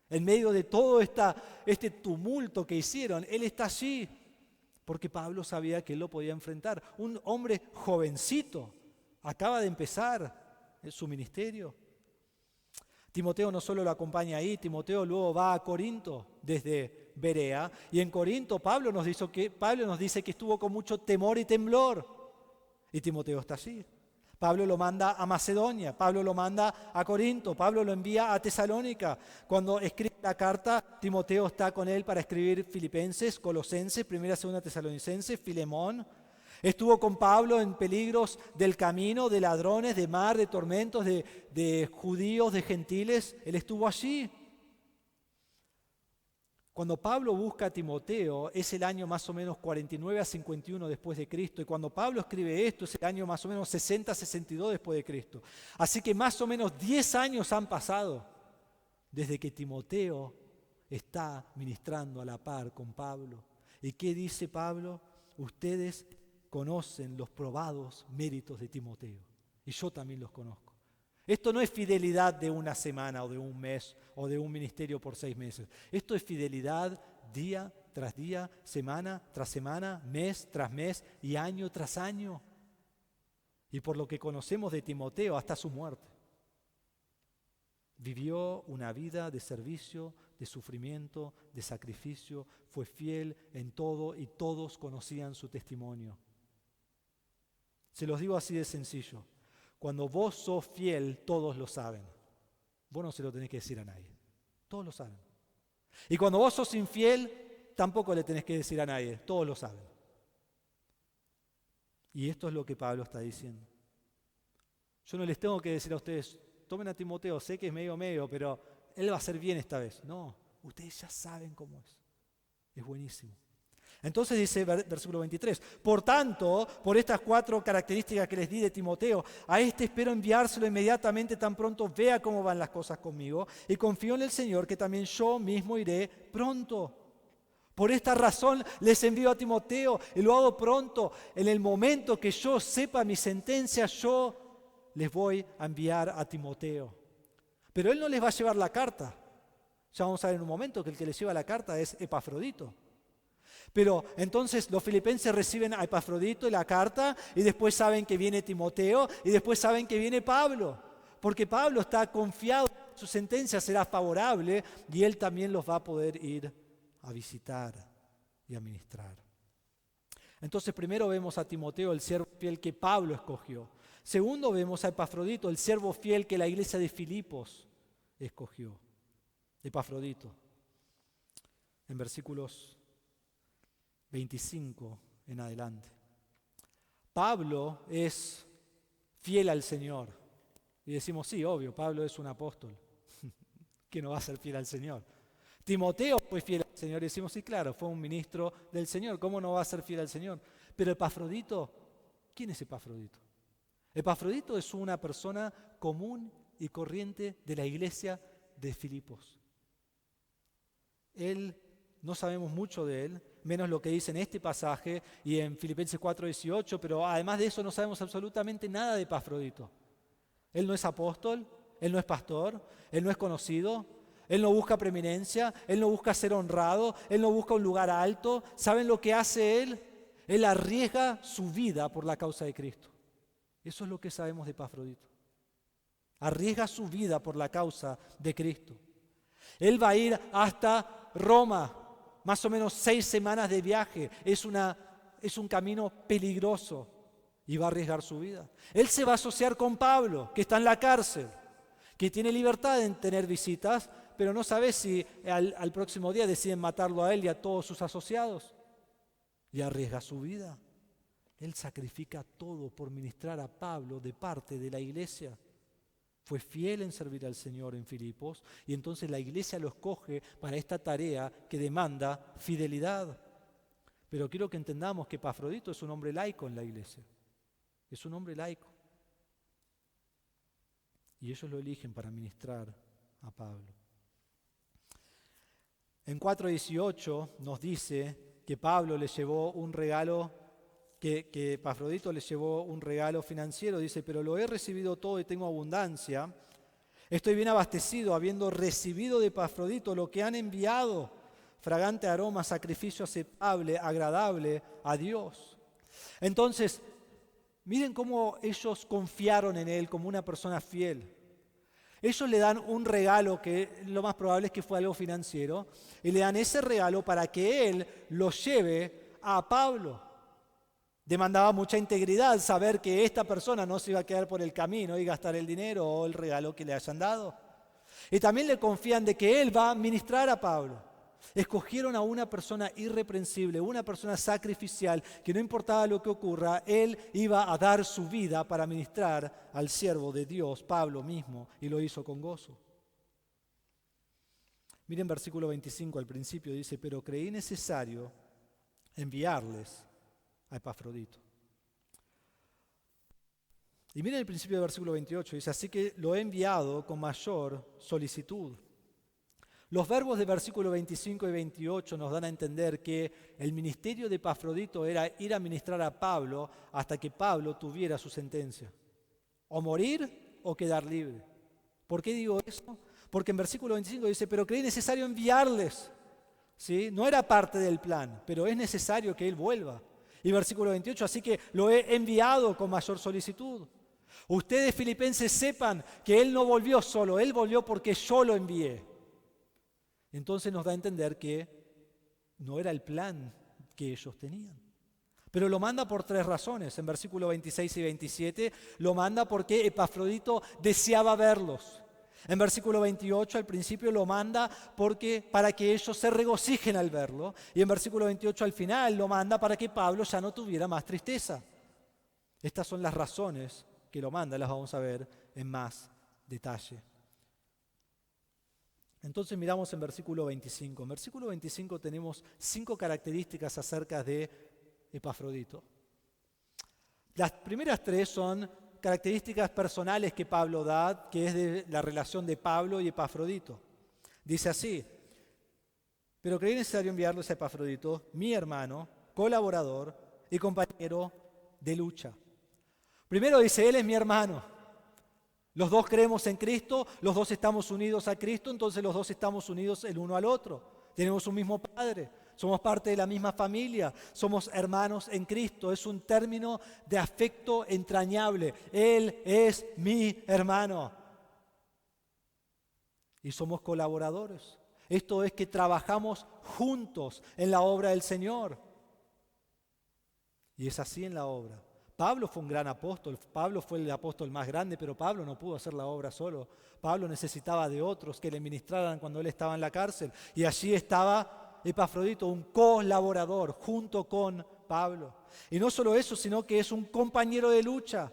En medio de todo este tumulto que hicieron, Él está allí, porque Pablo sabía que Él lo podía enfrentar. Un hombre jovencito, acaba de empezar su ministerio. Timoteo no solo lo acompaña ahí, Timoteo luego va a Corinto desde Berea, y en Corinto Pablo nos dice que estuvo con mucho temor y temblor, y Timoteo está allí. Pablo lo manda a Macedonia, Pablo lo manda a Corinto, Pablo lo envía a Tesalónica. Cuando escribe la carta, Timoteo está con él para escribir Filipenses, Colosenses, Primera, Segunda Tesalonicenses, Filemón. Estuvo con Pablo en peligros del camino, de ladrones, de mar, de tormentos, de judíos, de gentiles. Él estuvo allí. Cuando Pablo busca a Timoteo, es el año más o menos 49 a 51 después de Cristo. Y cuando Pablo escribe esto, es el año más o menos 60 a 62 después de Cristo. Así que más o menos 10 años han pasado desde que Timoteo está ministrando a la par con Pablo. ¿Y qué dice Pablo? Ustedes conocen los probados méritos de Timoteo. Y yo también los conozco. Esto no es fidelidad de una semana o de un mes o de un ministerio por 6 meses. Esto es fidelidad día tras día, semana tras semana, mes tras mes y año tras año. Y por lo que conocemos de Timoteo hasta su muerte. Vivió una vida de servicio, de sufrimiento, de sacrificio, fue fiel en todo y todos conocían su testimonio. Se los digo así de sencillo. Cuando vos sos fiel, todos lo saben. Vos no se lo tenés que decir a nadie. Todos lo saben. Y cuando vos sos infiel, tampoco le tenés que decir a nadie. Todos lo saben. Y esto es lo que Pablo está diciendo. Yo no les tengo que decir a ustedes, tomen a Timoteo, sé que es medio, pero él va a hacer bien esta vez. No, ustedes ya saben cómo es. Es buenísimo. Entonces dice versículo 23, por tanto, por estas 4 características que les di de Timoteo, a este espero enviárselo inmediatamente tan pronto vea cómo van las cosas conmigo y confío en el Señor que también yo mismo iré pronto. Por esta razón les envío a Timoteo y lo hago pronto. En el momento que yo sepa mi sentencia, yo les voy a enviar a Timoteo. Pero él no les va a llevar la carta. Ya vamos a ver en un momento que el que les lleva la carta es Epafrodito. Pero entonces los filipenses reciben a Epafrodito y la carta y después saben que viene Timoteo y después saben que viene Pablo. Porque Pablo está confiado que su sentencia será favorable y él también los va a poder ir a visitar y a ministrar. Entonces primero vemos a Timoteo, el siervo fiel que Pablo escogió. Segundo vemos a Epafrodito, el siervo fiel que la iglesia de Filipos escogió. Epafrodito. En versículos 25 en adelante. Pablo es fiel al Señor. Y decimos, sí, obvio, Pablo es un apóstol. ¿Quién no va a ser fiel al Señor? Timoteo fue fiel al Señor. Y decimos, sí, claro, fue un ministro del Señor. ¿Cómo no va a ser fiel al Señor? Pero Epafrodito, ¿quién es Epafrodito? Epafrodito es una persona común y corriente de la iglesia de Filipos. No sabemos mucho de él, menos lo que dice en este pasaje y en Filipenses 4:18, pero además de eso no sabemos absolutamente nada de Epafrodito. Él no es apóstol, él no es pastor, él no es conocido, él no busca preeminencia, él no busca ser honrado, él no busca un lugar alto. ¿Saben lo que hace él? Él arriesga su vida por la causa de Cristo. Eso es lo que sabemos de Epafrodito. Arriesga su vida por la causa de Cristo. Él va a ir hasta Roma. Más o menos 6 semanas de viaje, es un camino peligroso y va a arriesgar su vida. Él se va a asociar con Pablo, que está en la cárcel, que tiene libertad en tener visitas, pero no sabe si al próximo día deciden matarlo a él y a todos sus asociados. Y arriesga su vida. Él sacrifica todo por ministrar a Pablo de parte de la iglesia. Fue fiel en servir al Señor en Filipos y entonces la iglesia lo escoge para esta tarea que demanda fidelidad. Pero quiero que entendamos que Epafrodito es un hombre laico en la iglesia. Es un hombre laico. Y ellos lo eligen para ministrar a Pablo. En 4:18 nos dice que Pablo le llevó un regalo, que Epafrodito le llevó un regalo financiero. Dice, pero lo he recibido todo y tengo abundancia. Estoy bien abastecido, habiendo recibido de Epafrodito lo que han enviado, fragante aroma, sacrificio aceptable, agradable a Dios. Entonces, miren cómo ellos confiaron en él como una persona fiel. Ellos le dan un regalo que lo más probable es que fue algo financiero, y le dan ese regalo para que él lo lleve a Pablo. Demandaba mucha integridad saber que esta persona no se iba a quedar por el camino y gastar el dinero o el regalo que le hayan dado. Y también le confían de que él va a ministrar a Pablo. Escogieron a una persona irreprensible, una persona sacrificial, que no importaba lo que ocurra, él iba a dar su vida para ministrar al siervo de Dios, Pablo mismo, y lo hizo con gozo. Miren versículo 25, al principio dice, pero creí necesario enviarles a Epafrodito. Y miren el principio del versículo 28, dice, así que lo he enviado con mayor solicitud. Los verbos de versículo 25 y 28 nos dan a entender que el ministerio de Epafrodito era ir a ministrar a Pablo hasta que Pablo tuviera su sentencia. O morir o quedar libre. ¿Por qué digo eso? Porque en versículo 25 dice, pero creí necesario enviarles. ¿Sí? No era parte del plan, pero es necesario que él vuelva. Y versículo 28, así que lo he enviado con mayor solicitud. Ustedes, filipenses, sepan que él no volvió solo, él volvió porque yo lo envié. Entonces nos da a entender que no era el plan que ellos tenían. Pero lo manda por tres razones. En versículos 26 y 27 lo manda porque Epafrodito deseaba verlos. En versículo 28 al principio lo manda para que ellos se regocijen al verlo. Y en versículo 28 al final lo manda para que Pablo ya no tuviera más tristeza. Estas son las razones que lo manda, las vamos a ver en más detalle. Entonces miramos en versículo 25. En versículo 25 tenemos 5 características acerca de Epafrodito. Las primeras 3 son características personales que Pablo da, que es de la relación de Pablo y Epafrodito. Dice así, pero creí necesario enviarles a Epafrodito, mi hermano, colaborador y compañero de lucha. Primero dice, él es mi hermano. Los dos creemos en Cristo, los dos estamos unidos a Cristo, entonces los dos estamos unidos el uno al otro. Tenemos un mismo Padre, somos parte de la misma familia, somos hermanos en Cristo. Es un término de afecto entrañable. Él es mi hermano. Y somos colaboradores. Esto es que trabajamos juntos en la obra del Señor. Y es así en la obra. Pablo fue un gran apóstol, Pablo fue el apóstol más grande, pero Pablo no pudo hacer la obra solo. Pablo necesitaba de otros que le ministraran cuando él estaba en la cárcel. Y allí estaba Epafrodito, un colaborador junto con Pablo. Y no solo eso, sino que es un compañero de lucha,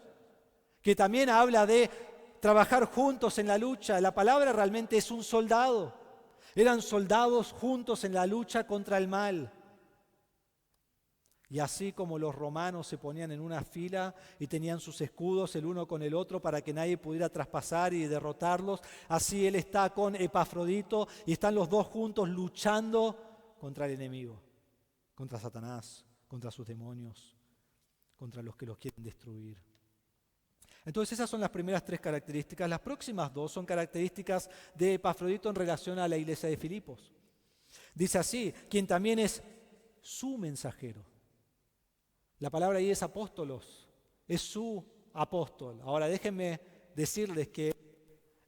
que también habla de trabajar juntos en la lucha. La palabra realmente es un soldado. Eran soldados juntos en la lucha contra el mal. Y así como los romanos se ponían en una fila y tenían sus escudos el uno con el otro para que nadie pudiera traspasar y derrotarlos, así él está con Epafrodito y están los dos juntos luchando contra el enemigo, contra Satanás, contra sus demonios, contra los que los quieren destruir. Entonces esas son las primeras 3 características. Las próximas 2 son características de Epafrodito en relación a la iglesia de Filipos. Dice así, quien también es su mensajero. La palabra ahí es apóstolos, es su apóstol. Ahora déjenme decirles que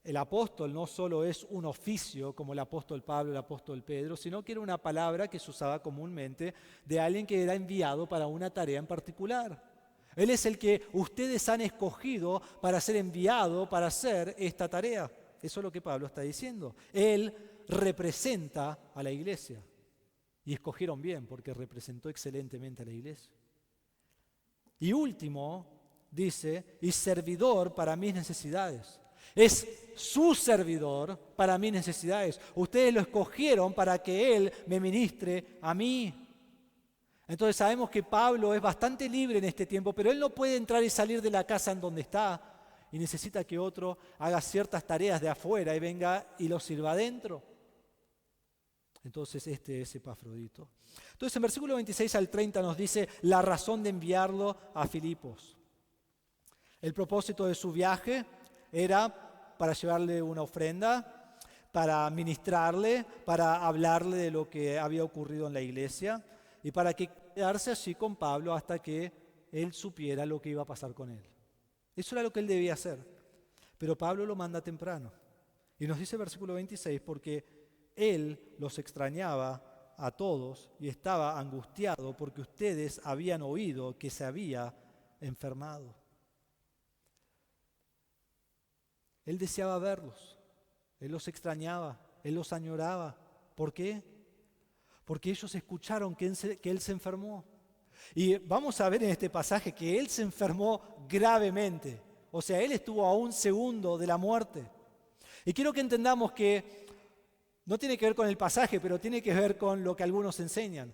el apóstol no solo es un oficio como el apóstol Pablo, el apóstol Pedro, sino que era una palabra que se usaba comúnmente de alguien que era enviado para una tarea en particular. Él es el que ustedes han escogido para ser enviado para hacer esta tarea. Eso es lo que Pablo está diciendo. Él representa a la iglesia. Y escogieron bien porque representó excelentemente a la iglesia. Y último, dice, y servidor para mis necesidades. Es su servidor para mis necesidades. Ustedes lo escogieron para que Él me ministre a mí. Entonces sabemos que Pablo es bastante libre en este tiempo, pero él no puede entrar y salir de la casa en donde está y necesita que otro haga ciertas tareas de afuera y venga y lo sirva adentro. Entonces este es Epafrodito. Entonces en versículo 26 al 30 nos dice la razón de enviarlo a Filipos. El propósito de su viaje era para llevarle una ofrenda, para ministrarle, para hablarle de lo que había ocurrido en la iglesia y para quedarse allí con Pablo hasta que él supiera lo que iba a pasar con él. Eso era lo que él debía hacer. Pero Pablo lo manda temprano. Y nos dice el versículo 26, porque él los extrañaba a todos y estaba angustiado porque ustedes habían oído que se había enfermado. Él deseaba verlos, él los extrañaba, él los añoraba. ¿Por qué? Porque ellos escucharon que él se enfermó. Y vamos a ver en este pasaje que él se enfermó gravemente. O sea, él estuvo a un segundo de la muerte. Y quiero que entendamos que no tiene que ver con el pasaje, pero tiene que ver con lo que algunos enseñan.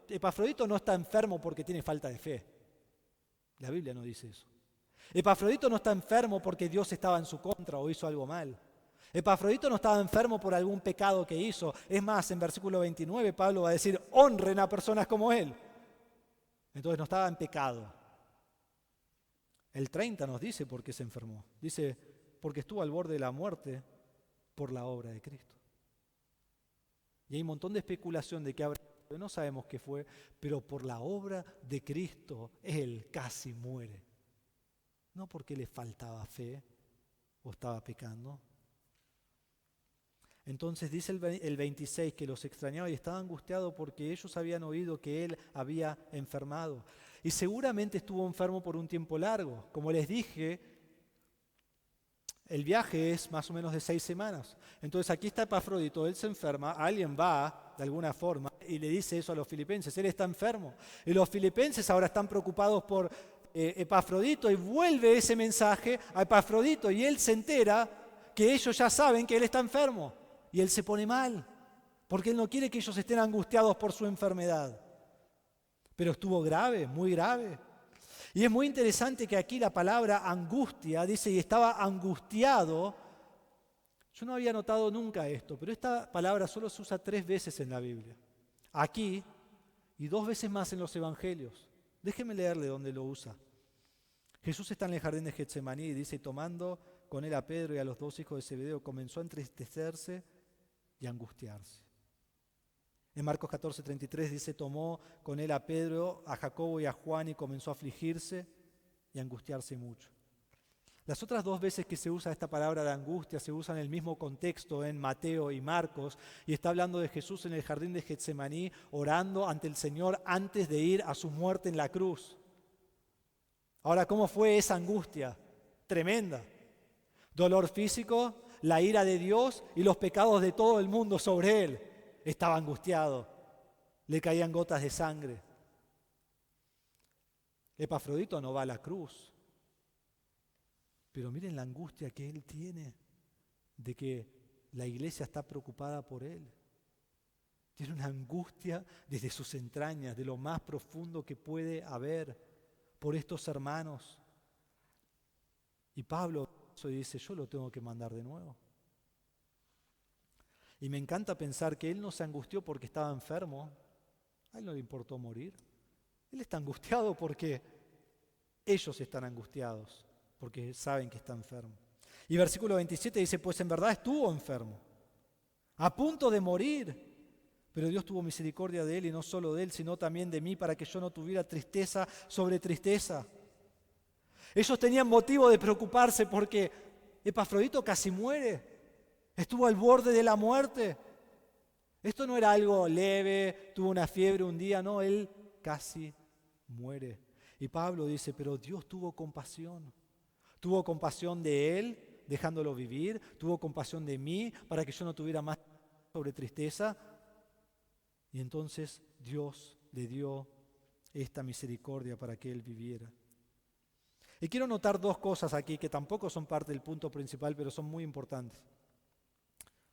Epafrodito no está enfermo porque tiene falta de fe. La Biblia no dice eso. Epafrodito no está enfermo porque Dios estaba en su contra o hizo algo mal. Epafrodito no estaba enfermo por algún pecado que hizo. Es más, en versículo 29 Pablo va a decir, honren a personas como él. Entonces no estaba en pecado. El 30 nos dice por qué se enfermó. Dice, porque estuvo al borde de la muerte por la obra de Cristo. Y hay un montón de especulación de que no sabemos qué fue, pero por la obra de Cristo él casi muere. No porque le faltaba fe o estaba pecando. Entonces dice el 26 que los extrañaba y estaba angustiado porque ellos habían oído que él había enfermado. Y seguramente estuvo enfermo por un tiempo largo. Como les dije, el viaje es más o menos de 6 semanas. Entonces aquí está Epafrodito, él se enferma, alguien va de alguna forma y le dice eso a los filipenses, él está enfermo. Y los filipenses ahora están preocupados por Epafrodito y vuelve ese mensaje a Epafrodito y él se entera que ellos ya saben que él está enfermo. Y él se pone mal, porque él no quiere que ellos estén angustiados por su enfermedad. Pero estuvo grave, muy grave. Y es muy interesante que aquí la palabra angustia dice, y estaba angustiado. Yo no había notado nunca esto, pero esta palabra solo se usa 3 veces en la Biblia. Aquí y 2 veces más en los evangelios. Déjeme leerle dónde lo usa. Jesús está en el jardín de Getsemaní y dice, tomando con él a Pedro y a los 2 hijos de Zebedeo, comenzó a entristecerse y angustiarse. En Marcos 14:33 dice, tomó con él a Pedro, a Jacobo y a Juan y comenzó a afligirse y angustiarse mucho. Las otras 2 veces que se usa esta palabra de angustia se usa en el mismo contexto en Mateo y Marcos y está hablando de Jesús en el jardín de Getsemaní orando ante el Señor antes de ir a su muerte en la cruz. Ahora, ¿cómo fue esa angustia? Tremenda. Dolor físico, la ira de Dios y los pecados de todo el mundo sobre él. Estaba angustiado, le caían gotas de sangre. Epafrodito no va a la cruz, pero miren la angustia que él tiene de que la iglesia está preocupada por él. Tiene una angustia desde sus entrañas, de lo más profundo que puede haber por estos hermanos. Y Pablo dice, yo lo tengo que mandar de nuevo. Y me encanta pensar que él no se angustió porque estaba enfermo. A él no le importó morir. Él está angustiado porque ellos están angustiados, porque saben que está enfermo. Y versículo 27 dice, pues en verdad estuvo enfermo, a punto de morir. Pero Dios tuvo misericordia de él y no solo de él, sino también de mí, para que yo no tuviera tristeza sobre tristeza. Ellos tenían motivo de preocuparse porque Epafrodito casi muere. Estuvo al borde de la muerte. Esto no era algo leve, tuvo una fiebre un día, no, él casi muere. Y Pablo dice, pero Dios tuvo compasión. Tuvo compasión de él, dejándolo vivir. Tuvo compasión de mí, para que yo no tuviera más sobre tristeza. Y entonces Dios le dio esta misericordia para que él viviera. Y quiero notar 2 cosas aquí que tampoco son parte del punto principal, pero son muy importantes.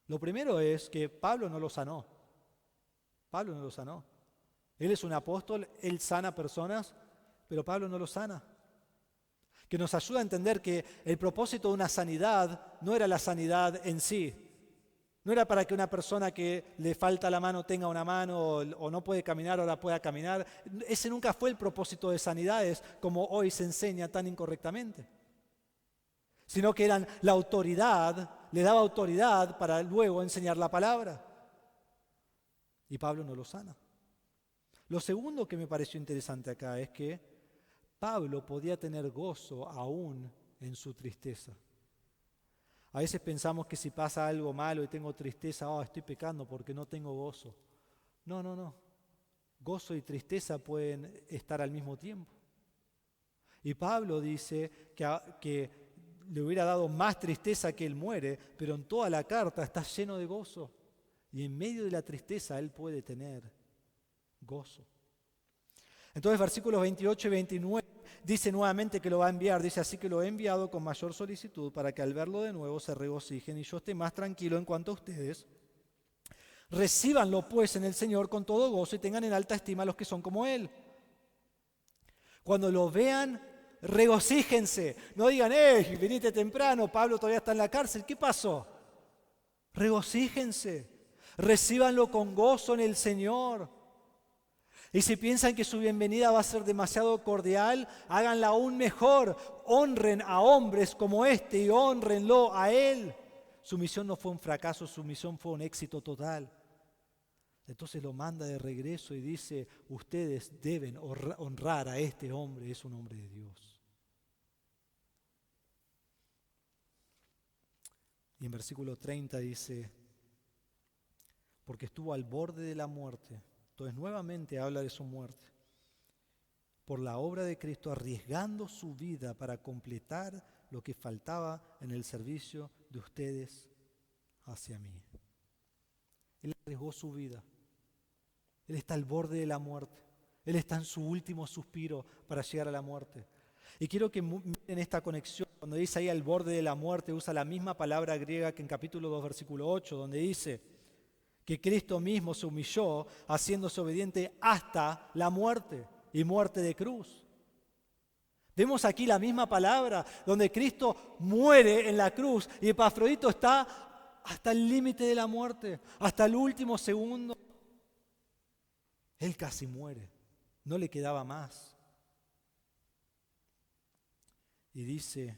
Lo primero es que Pablo no lo sanó. Pablo no lo sanó. Él es un apóstol, él sana personas, pero Pablo no lo sana. Que nos ayuda a entender que el propósito de una sanidad no era la sanidad en sí. No era para que una persona que le falta la mano tenga una mano o no puede caminar, ahora pueda caminar. Ese nunca fue el propósito de sanidades, como hoy se enseña tan incorrectamente. sino que eran la autoridad, le daba autoridad para luego enseñar la palabra. Y Pablo no lo sana. Lo segundo que me pareció interesante acá es que Pablo podía tener gozo aún en su tristeza. A veces pensamos que si pasa algo malo y tengo tristeza, estoy pecando porque no tengo gozo. No. Gozo y tristeza pueden estar al mismo tiempo. Y Pablo dice que le hubiera dado más tristeza que él muere, pero en toda la carta está lleno de gozo. Y en medio de la tristeza él puede tener gozo. Entonces versículos 28 y 29 dice nuevamente que lo va a enviar. Dice, así que lo he enviado con mayor solicitud para que al verlo de nuevo se regocijen y yo esté más tranquilo en cuanto a ustedes. Recíbanlo pues en el Señor con todo gozo y tengan en alta estima a los que son como Él. Cuando lo vean, regocíjense. No digan, viniste temprano, Pablo todavía está en la cárcel. ¿Qué pasó? Regocíjense. Recíbanlo con gozo en el Señor. Y si piensan que su bienvenida va a ser demasiado cordial, háganla aún mejor. Honren a hombres como este y honrenlo a Él. Su misión no fue un fracaso, su misión fue un éxito total. Entonces lo manda de regreso y dice, ustedes deben honrar a este hombre, es un hombre de Dios. Y en versículo 30 dice, porque estuvo al borde de la muerte. Entonces nuevamente habla de su muerte. Por la obra de Cristo, arriesgando su vida para completar lo que faltaba en el servicio de ustedes hacia mí. Él arriesgó su vida. Él está al borde de la muerte. Él está en su último suspiro para llegar a la muerte. Y quiero que miren esta conexión. Cuando dice ahí al borde de la muerte, usa la misma palabra griega que en capítulo 2, versículo 8, donde dice que Cristo mismo se humilló haciéndose obediente hasta la muerte y muerte de cruz. Vemos aquí la misma palabra donde Cristo muere en la cruz y Epafrodito está hasta el límite de la muerte, hasta el último segundo. Él casi muere, no le quedaba más. Y dice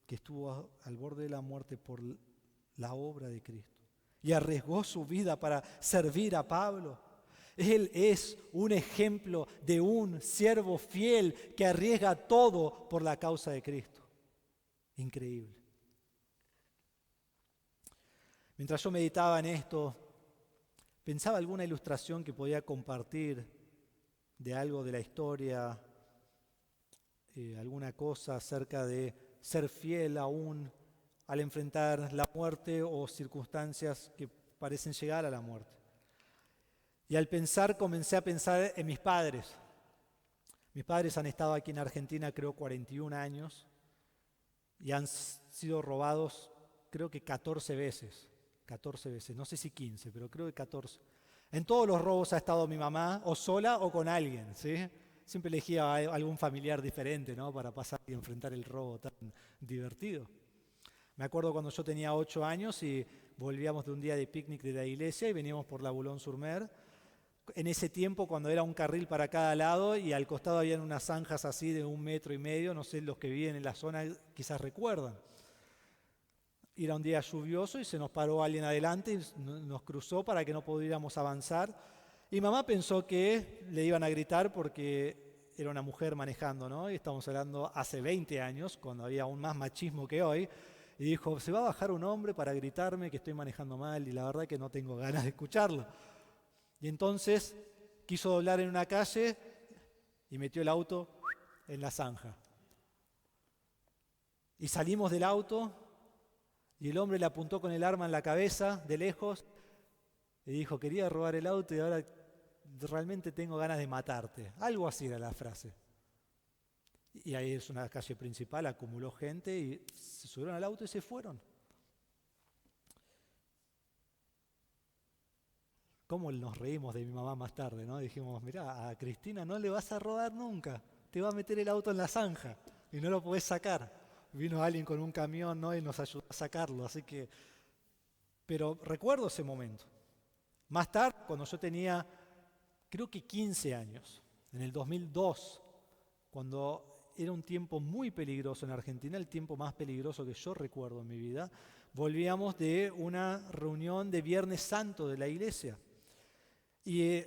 que estuvo al borde de la muerte por la obra de Cristo. Y arriesgó su vida para servir a Pablo. Él es un ejemplo de un siervo fiel que arriesga todo por la causa de Cristo. Increíble. Mientras yo meditaba en esto, pensaba alguna ilustración que podía compartir de algo de la historia, alguna cosa acerca de ser fiel aún al enfrentar la muerte o circunstancias que parecen llegar a la muerte. Y al pensar, comencé a pensar en mis padres. Mis padres han estado aquí en Argentina, creo, 41 años y han sido robados, creo que 14 veces. 14 veces, no sé si 15, pero creo que 14. En todos los robos ha estado mi mamá, o sola o con alguien, ¿sí? Siempre elegía a algún familiar diferente, ¿no? Para pasar y enfrentar el robo tan divertido. Me acuerdo cuando yo tenía 8 años y volvíamos de un día de picnic de la iglesia y veníamos por la Boulogne-sur-Mer. En ese tiempo, cuando era un carril para cada lado y al costado habían unas zanjas así de 1,5 metros, no sé, los que viven en la zona quizás recuerdan. Era un día lluvioso y se nos paró alguien adelante y nos cruzó para que no pudiéramos avanzar. Y mamá pensó que le iban a gritar porque era una mujer manejando, ¿no? Y estamos hablando hace 20 años, cuando había aún más machismo que hoy. Y dijo, se va a bajar un hombre para gritarme que estoy manejando mal y la verdad que no tengo ganas de escucharlo. Y entonces quiso doblar en una calle y metió el auto en la zanja. Y salimos del auto y el hombre le apuntó con el arma en la cabeza de lejos y dijo, quería robar el auto y ahora realmente tengo ganas de matarte. Algo así era la frase. Y ahí es una calle principal, acumuló gente y se subieron al auto y se fueron. ¿Cómo nos reímos de mi mamá más tarde, ¿no? Dijimos, mirá, a Cristina no le vas a robar nunca, te va a meter el auto en la zanja y no lo podés sacar. Vino alguien con un camión, ¿no? Y nos ayudó a sacarlo, así que... Pero recuerdo ese momento. Más tarde, cuando yo tenía, creo que 15 años, en el 2002, cuando era un tiempo muy peligroso en Argentina, el tiempo más peligroso que yo recuerdo en mi vida. Volvíamos de una reunión de Viernes Santo de la iglesia y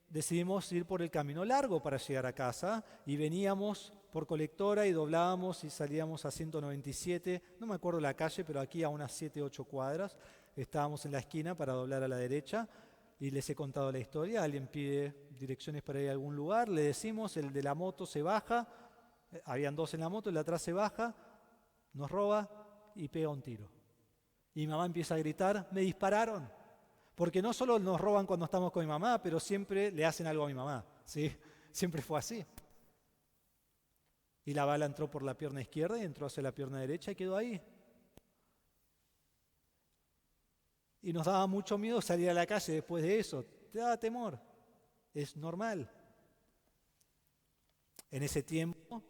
decidimos ir por el camino largo para llegar a casa y veníamos por Colectora y doblábamos y salíamos a 197, no me acuerdo la calle, pero aquí a unas 7, 8 cuadras. Estábamos en la esquina para doblar a la derecha y les he contado la historia. Alguien pide direcciones para ir a algún lugar, le decimos, el de la moto se baja, habían dos en la moto, el de atrás se baja, nos roba y pega un tiro. Y mi mamá empieza a gritar, me dispararon. Porque no solo nos roban cuando estamos con mi mamá, pero siempre le hacen algo a mi mamá, ¿sí? Siempre fue así. Y la bala entró por la pierna izquierda y entró hacia la pierna derecha y quedó ahí. Y nos daba mucho miedo salir a la calle después de eso. Te daba temor. Es normal. En ese tiempo,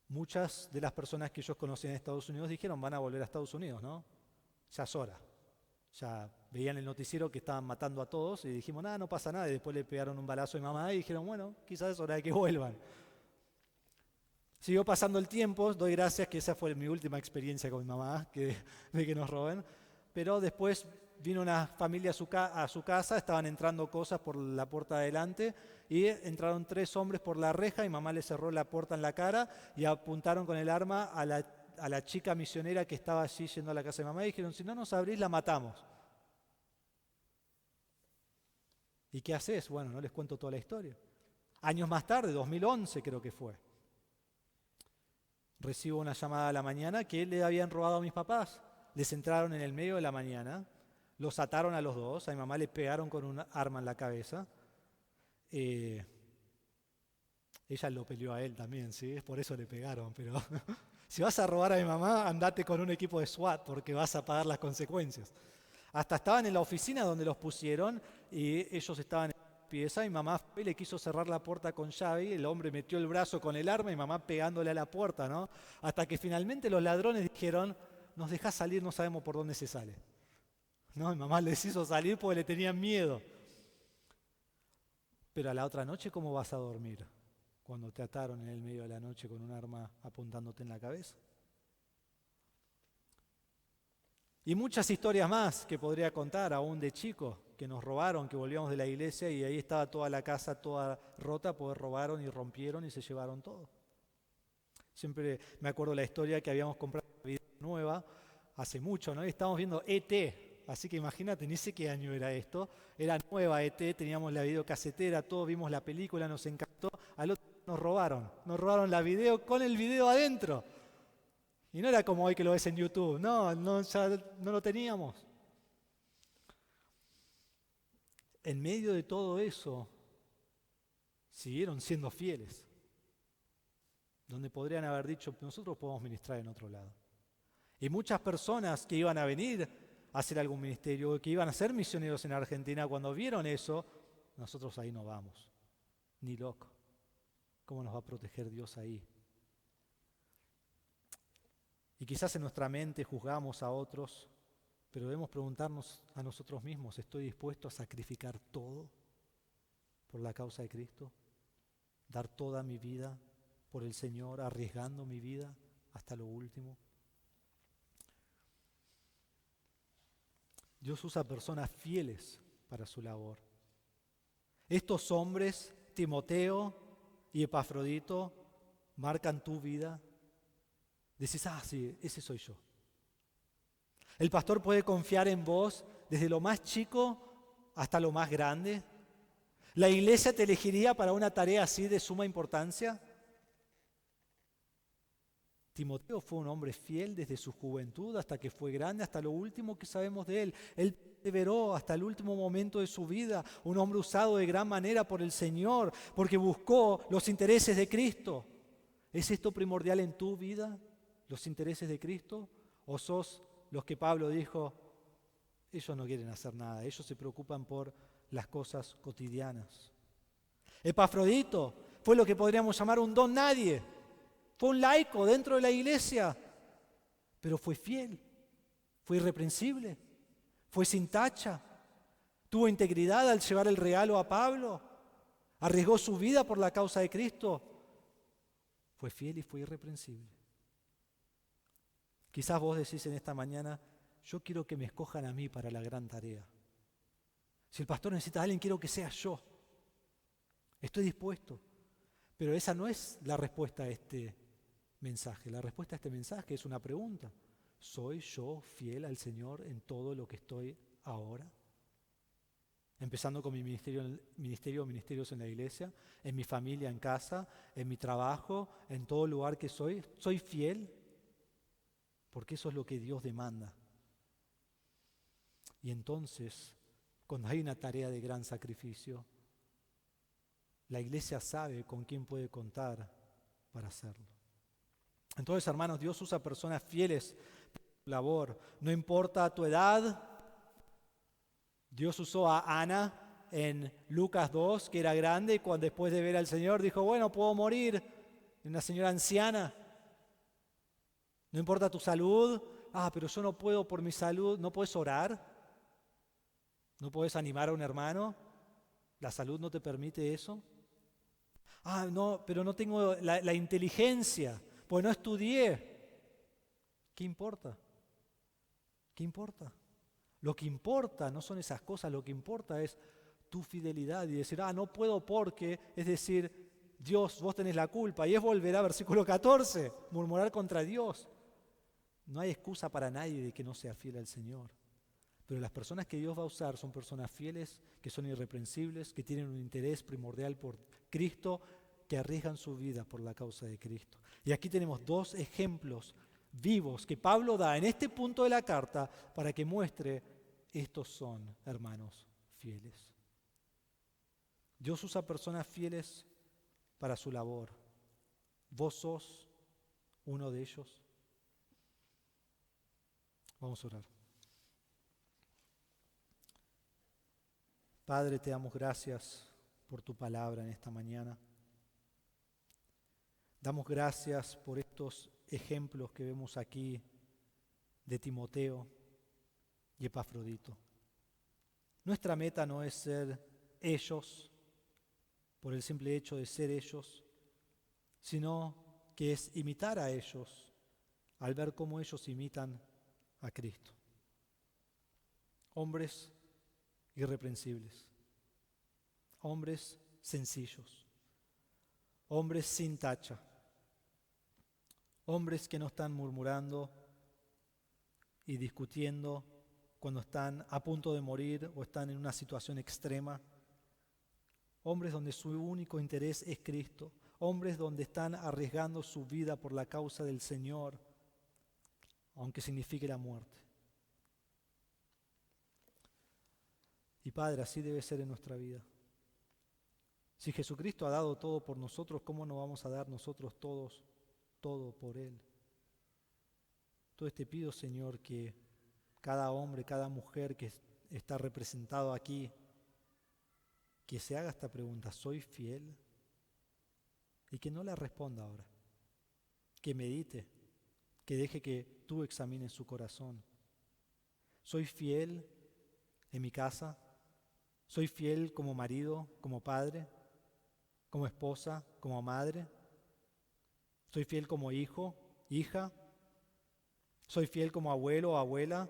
muchas de las personas que ellos conocían en Estados Unidos dijeron, van a volver a Estados Unidos, ¿no? Ya es hora. Ya veían el noticiero que estaban matando a todos y dijimos, nada, no pasa nada. Y después le pegaron un balazo a mi mamá y dijeron, bueno, quizás es hora de que vuelvan. Siguió pasando el tiempo, doy gracias que esa fue mi última experiencia con mi mamá, de que nos roben. Pero después vino una familia a su casa, estaban entrando cosas por la puerta de adelante y entraron 3 hombres por la reja y mamá le cerró la puerta en la cara y apuntaron con el arma a la chica misionera que estaba allí yendo a la casa de mamá y dijeron, si no nos abrís, la matamos. ¿Y qué haces? Bueno, no les cuento toda la historia. Años más tarde, 2011 creo que fue, recibo una llamada a la mañana que le habían robado a mis papás. Les entraron en el medio de la mañana, los ataron a los dos, a mi mamá le pegaron con un arma en la cabeza. Ella lo peleó a él también, ¿sí? Es por eso le pegaron, pero si vas a robar a mi mamá, andate con un equipo de SWAT porque vas a pagar las consecuencias. Hasta estaban en la oficina donde los pusieron y ellos estaban en la pieza. Mi mamá fue y le quiso cerrar la puerta con llave y el hombre metió el brazo con el arma y mamá pegándole a la puerta, ¿no? Hasta que finalmente los ladrones dijeron, nos dejás salir, no sabemos por dónde se sale. No, mi mamá les hizo salir porque le tenían miedo. Pero a la otra noche, ¿cómo vas a dormir? Cuando te ataron en el medio de la noche con un arma apuntándote en la cabeza. Y muchas historias más que podría contar, aún de chicos, que nos robaron, que volvíamos de la iglesia y ahí estaba toda la casa toda rota, porque robaron y rompieron y se llevaron todo. Siempre me acuerdo la historia que habíamos comprado una video nueva hace mucho, ¿no? Y estábamos viendo E.T., así que imagínate, ni sé qué año era esto, era nueva E.T., teníamos la videocasetera, todos vimos la película, nos encantó, al otro día nos robaron la video con el video adentro. Y no era como hoy que lo ves en YouTube, no, ya no lo teníamos. En medio de todo eso, siguieron siendo fieles. Donde podrían haber dicho, nosotros podemos ministrar en otro lado. Y muchas personas que iban a venir a hacer algún ministerio, que iban a ser misioneros en Argentina, cuando vieron eso, nosotros ahí no vamos, ni loco. ¿Cómo nos va a proteger Dios ahí? Y quizás en nuestra mente juzgamos a otros, pero debemos preguntarnos a nosotros mismos, ¿estoy dispuesto a sacrificar todo por la causa de Cristo? ¿Dar toda mi vida por el Señor, arriesgando mi vida hasta lo último? Dios usa personas fieles para su labor. Estos hombres, Timoteo y Epafrodito, marcan tu vida. Decís, sí, ese soy yo. El pastor puede confiar en vos desde lo más chico hasta lo más grande. ¿La iglesia te elegiría para una tarea así de suma importancia? Timoteo fue un hombre fiel desde su juventud hasta que fue grande, hasta lo último que sabemos de él. Él perseveró hasta el último momento de su vida, un hombre usado de gran manera por el Señor, porque buscó los intereses de Cristo. ¿Es esto primordial en tu vida? ¿Los intereses de Cristo? ¿O sos los que Pablo dijo, ellos no quieren hacer nada, ellos se preocupan por las cosas cotidianas? Epafrodito fue lo que podríamos llamar un don nadie. Fue un laico dentro de la iglesia, pero fue fiel, fue irreprensible, fue sin tacha, tuvo integridad al llevar el regalo a Pablo, arriesgó su vida por la causa de Cristo. Fue fiel y fue irreprensible. Quizás vos decís en esta mañana, yo quiero que me escojan a mí para la gran tarea. Si el pastor necesita a alguien, quiero que sea yo. Estoy dispuesto. Pero esa no es la respuesta a este mensaje. La respuesta a este mensaje es una pregunta. ¿Soy yo fiel al Señor en todo lo que estoy ahora? Empezando con mi ministerios en la iglesia, en mi familia en casa, en mi trabajo, en todo lugar que soy. ¿Soy fiel? Porque eso es lo que Dios demanda. Y entonces, cuando hay una tarea de gran sacrificio, la iglesia sabe con quién puede contar para hacerlo. Entonces, hermanos, Dios usa personas fieles para su labor. No importa tu edad. Dios usó a Ana en Lucas 2, que era grande, y cuando después de ver al Señor dijo, bueno, puedo morir. Una señora anciana. No importa tu salud. Pero yo no puedo por mi salud. ¿No puedes orar? ¿No puedes animar a un hermano? ¿La salud no te permite eso? No, pero no tengo la inteligencia, pues no estudié. ¿Qué importa? ¿Qué importa? Lo que importa no son esas cosas, lo que importa es tu fidelidad y decir, no puedo porque, es decir, Dios, vos tenés la culpa. Y es volver a versículo 14, murmurar contra Dios. No hay excusa para nadie de que no sea fiel al Señor. Pero las personas que Dios va a usar son personas fieles, que son irreprensibles, que tienen un interés primordial por Cristo, que arriesgan su vida por la causa de Cristo. Y aquí tenemos dos ejemplos vivos que Pablo da en este punto de la carta para que muestre, estos son hermanos fieles. Dios usa personas fieles para su labor. ¿Vos sos uno de ellos? Vamos a orar. Padre, te damos gracias por tu palabra en esta mañana. Damos gracias por estos ejemplos que vemos aquí de Timoteo y Epafrodito. Nuestra meta no es ser ellos por el simple hecho de ser ellos, sino que es imitar a ellos al ver cómo ellos imitan a Cristo. Hombres irreprensibles, hombres sencillos, hombres sin tacha, hombres que no están murmurando y discutiendo cuando están a punto de morir o están en una situación extrema, hombres donde su único interés es Cristo, hombres donde están arriesgando su vida por la causa del Señor, aunque signifique la muerte. Y Padre, así debe ser en nuestra vida. Si Jesucristo ha dado todo por nosotros, ¿cómo no vamos a dar nosotros todo por Él? Entonces te pido, Señor, que cada hombre, cada mujer que está representado aquí, que se haga esta pregunta, ¿soy fiel? Y que no la responda ahora, que medite, que deje que tú examines su corazón. ¿Soy fiel en mi casa? ¿Soy fiel como marido, como padre, como esposa, como madre? ¿Soy fiel como hijo, hija? ¿Soy fiel como abuelo o abuela?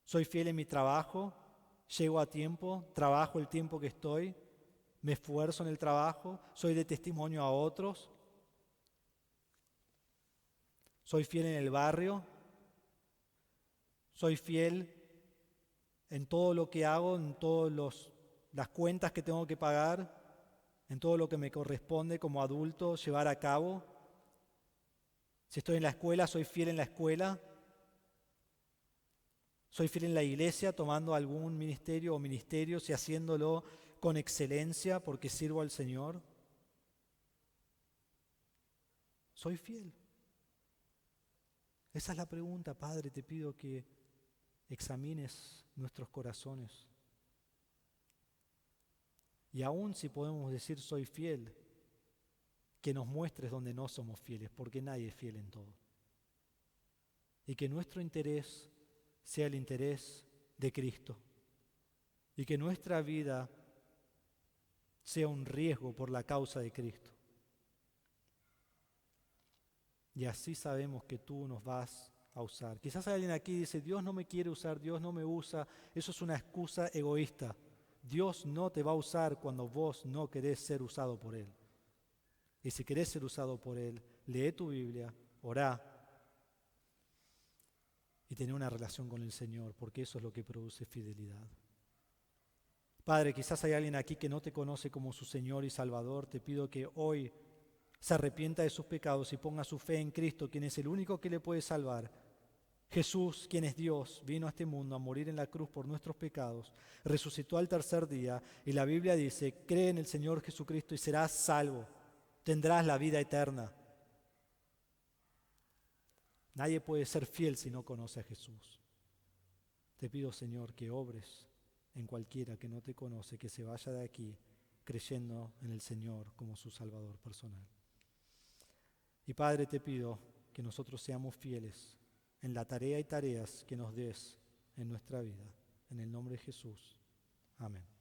¿Soy fiel en mi trabajo? ¿Llego a tiempo? ¿Trabajo el tiempo que estoy? ¿Me esfuerzo en el trabajo? ¿Soy de testimonio a otros? ¿Soy fiel en el barrio? ¿Soy fiel en todo lo que hago, en todas las cuentas que tengo que pagar, en todo lo que me corresponde como adulto llevar a cabo? Si estoy en la escuela, ¿soy fiel en la escuela? ¿Soy fiel en la iglesia tomando algún ministerio o ministerios y haciéndolo con excelencia porque sirvo al Señor? ¿Soy fiel? Esa es la pregunta, Padre, te pido que examines nuestros corazones. Y aún si podemos decir soy fiel, que nos muestres donde no somos fieles, porque nadie es fiel en todo. Y que nuestro interés sea el interés de Cristo. Y que nuestra vida sea un riesgo por la causa de Cristo. Y así sabemos que tú nos vas a usar. Quizás hay alguien aquí que dice, Dios no me quiere usar, Dios no me usa. Eso es una excusa egoísta. Dios no te va a usar cuando vos no querés ser usado por Él. Y si querés ser usado por Él, lee tu Biblia, orá y tener una relación con el Señor, porque eso es lo que produce fidelidad. Padre, quizás hay alguien aquí que no te conoce como su Señor y Salvador. Te pido que hoy se arrepienta de sus pecados y ponga su fe en Cristo, quien es el único que le puede salvar. Jesús, quien es Dios, vino a este mundo a morir en la cruz por nuestros pecados, resucitó al tercer día y la Biblia dice, cree en el Señor Jesucristo y serás salvo, tendrás la vida eterna. Nadie puede ser fiel si no conoce a Jesús. Te pido, Señor, que obres en cualquiera que no te conoce, que se vaya de aquí creyendo en el Señor como su Salvador personal. Y Padre, te pido que nosotros seamos fieles en la tarea y tareas que nos des en nuestra vida. En el nombre de Jesús. Amén.